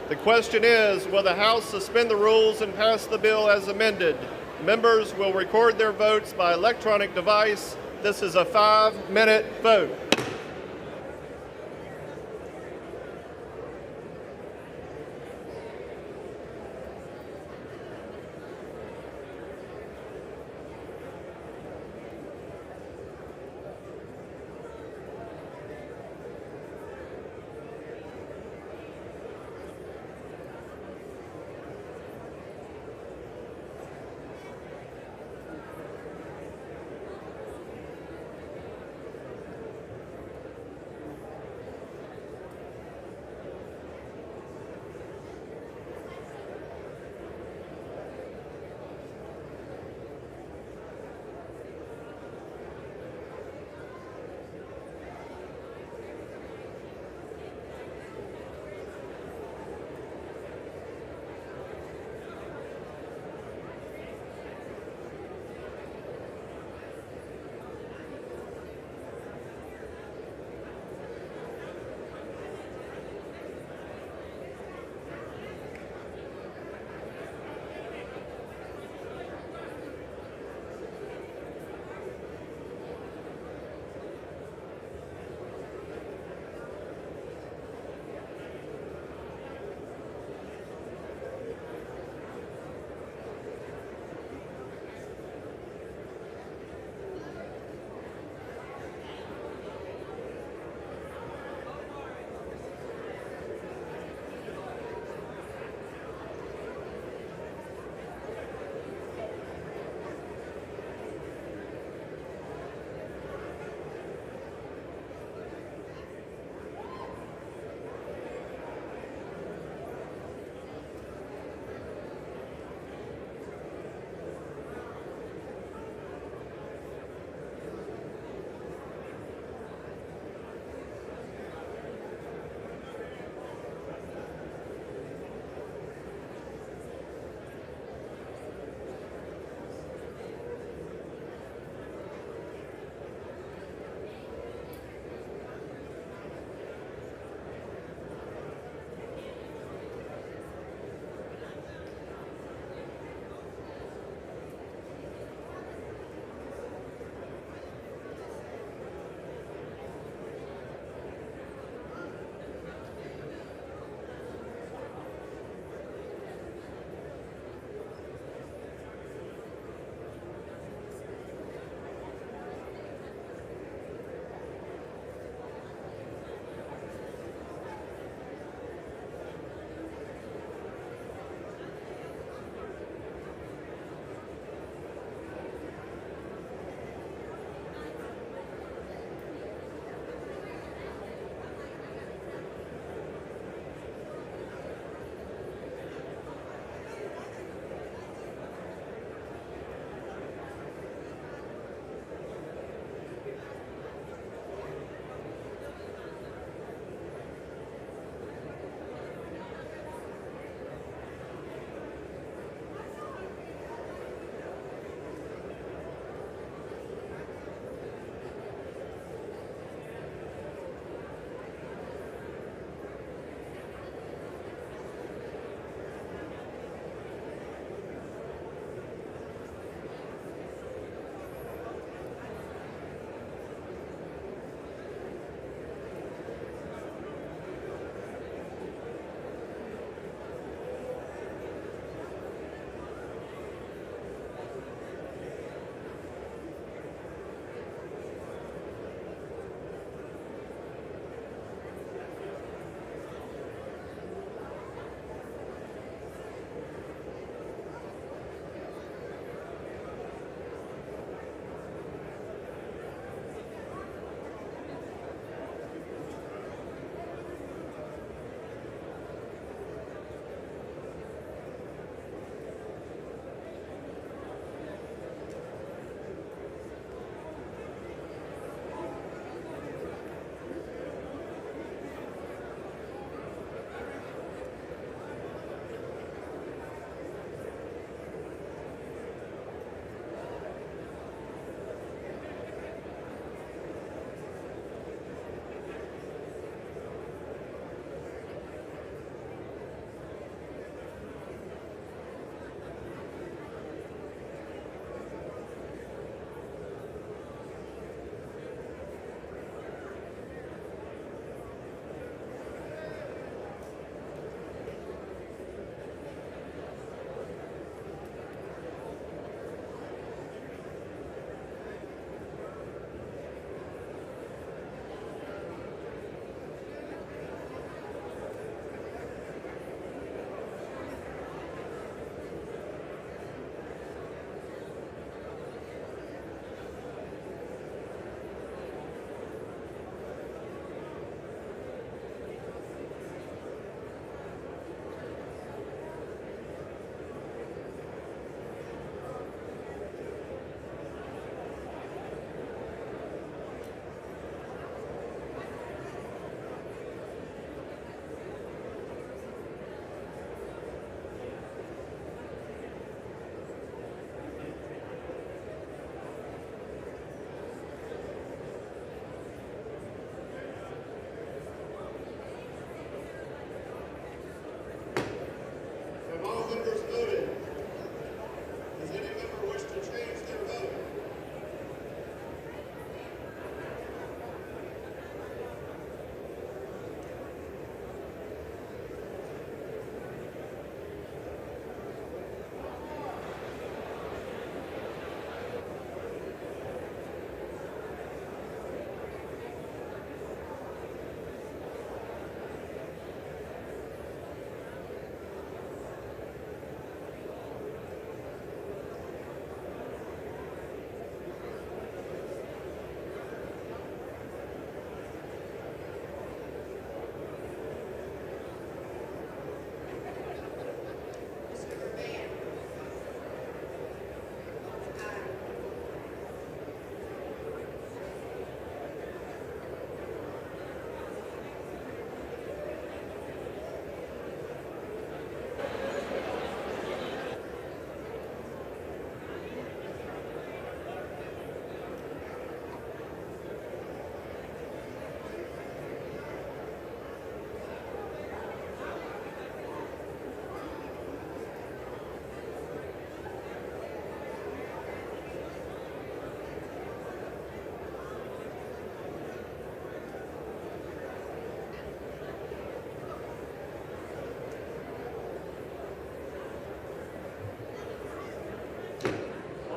The question is, will the House suspend the rules and pass the bill as amended? Members will record their votes by electronic device. This is a 5-minute vote.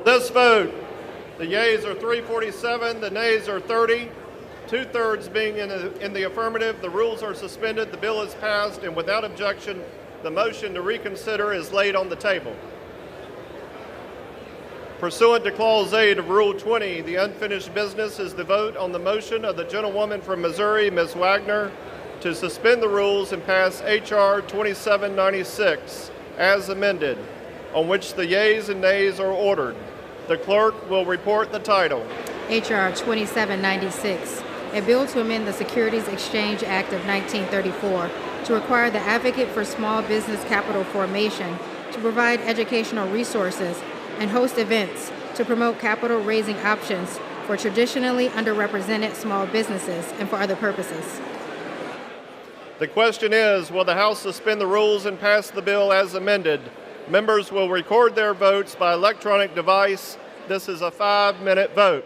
This vote, the yeas are 347, the nays are 30, two-thirds being in the affirmative. The rules are suspended, the bill is passed, and without objection, the motion to reconsider is laid on the table. Pursuant to Clause 8 of Rule 20, the unfinished business is the vote on the motion of the gentlewoman from Missouri, Ms. Wagner, to suspend the rules and pass H.R. 2796 as amended, on which the yeas and nays are ordered. The clerk will report the title. H.R. 2796, a bill to amend the Securities Exchange Act of 1934 to require the advocate for small business capital formation to provide educational resources and host events to promote capital raising options for traditionally underrepresented small businesses and for other purposes. The question is, will the House suspend the rules and pass the bill as amended? Members will record their votes by electronic device. This is a 5-minute vote.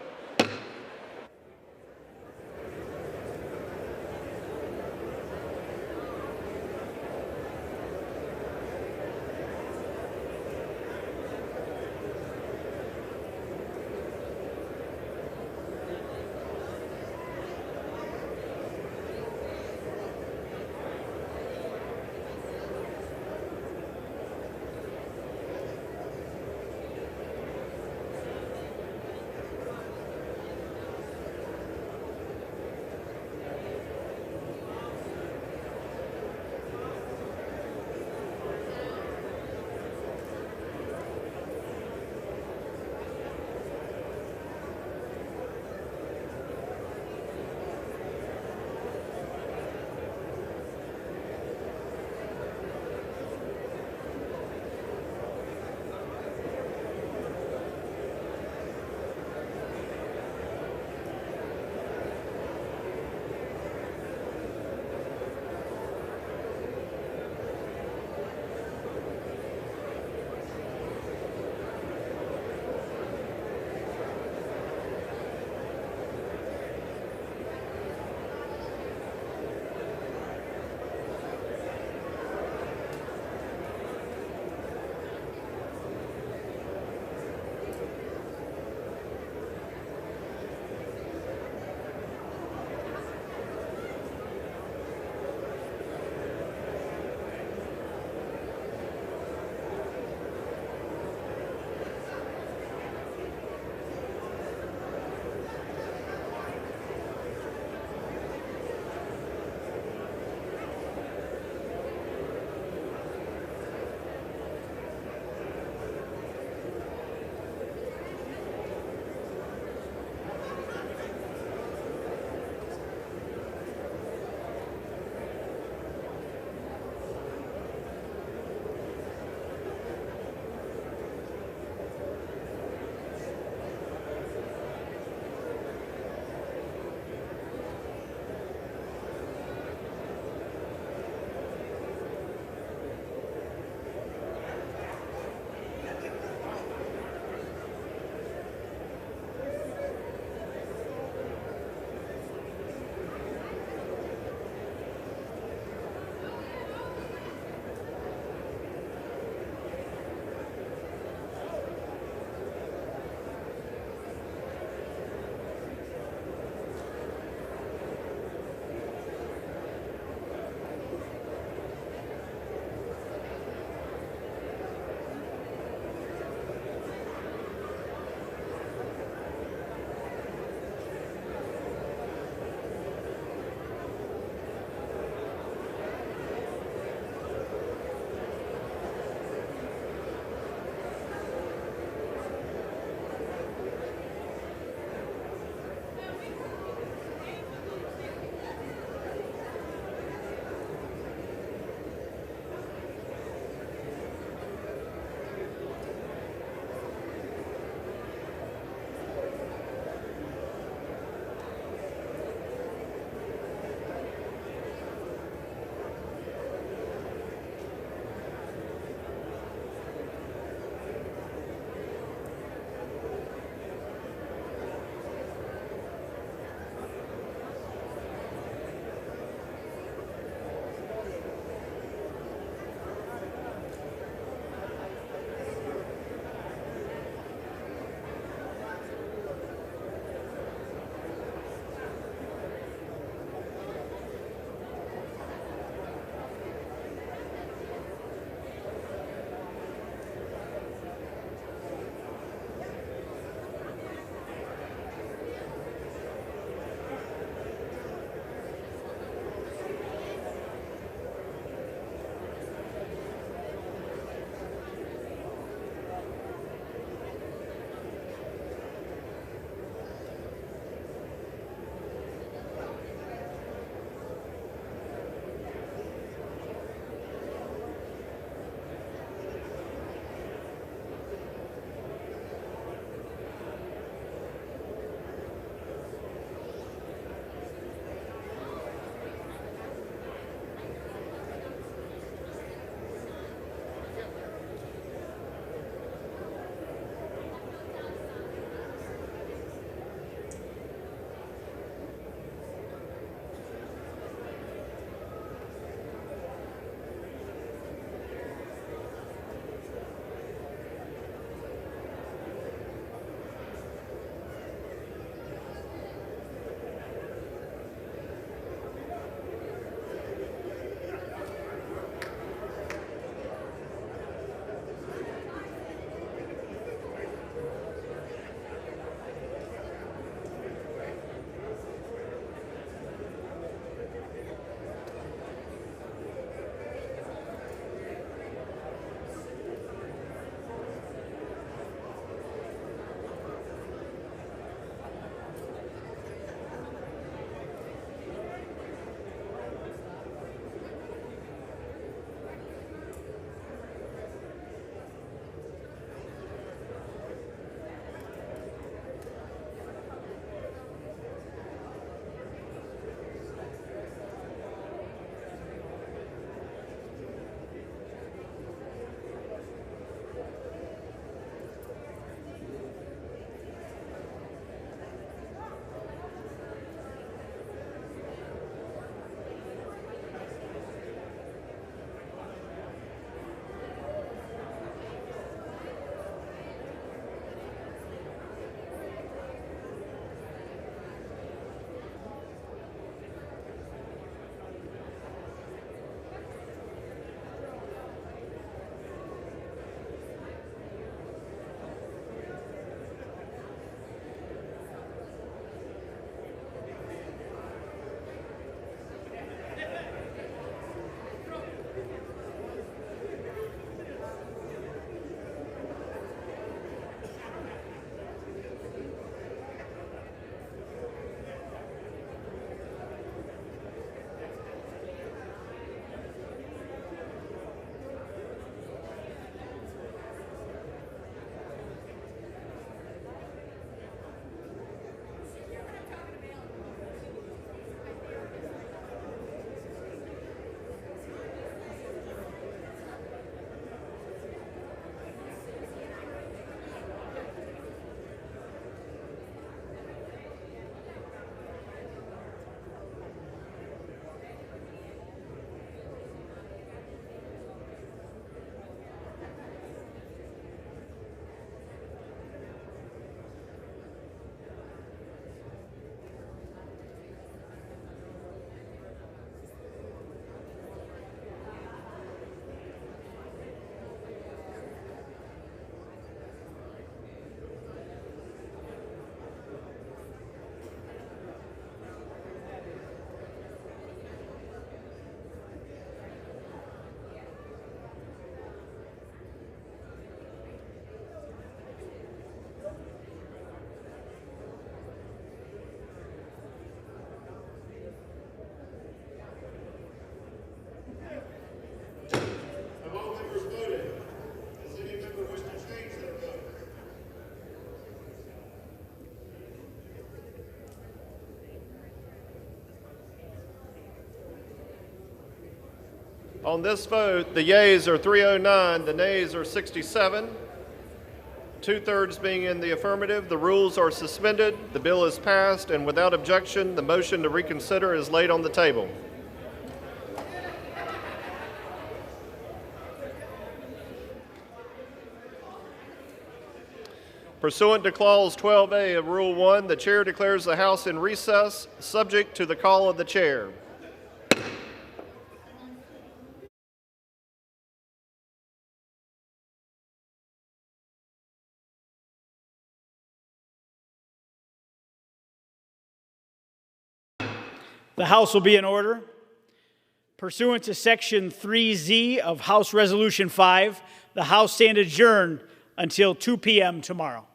On this vote, the yeas are 309, the nays are 67. Two-thirds being in the affirmative, the rules are suspended, the bill is passed, and without objection, the motion to reconsider is laid on the table. Pursuant to Clause 12A of Rule 1, the Chair declares the House in recess, subject to the call of the Chair. The House will be in order. Pursuant to Section 3Z of House Resolution 5, the House stand adjourned until 2 p.m. tomorrow.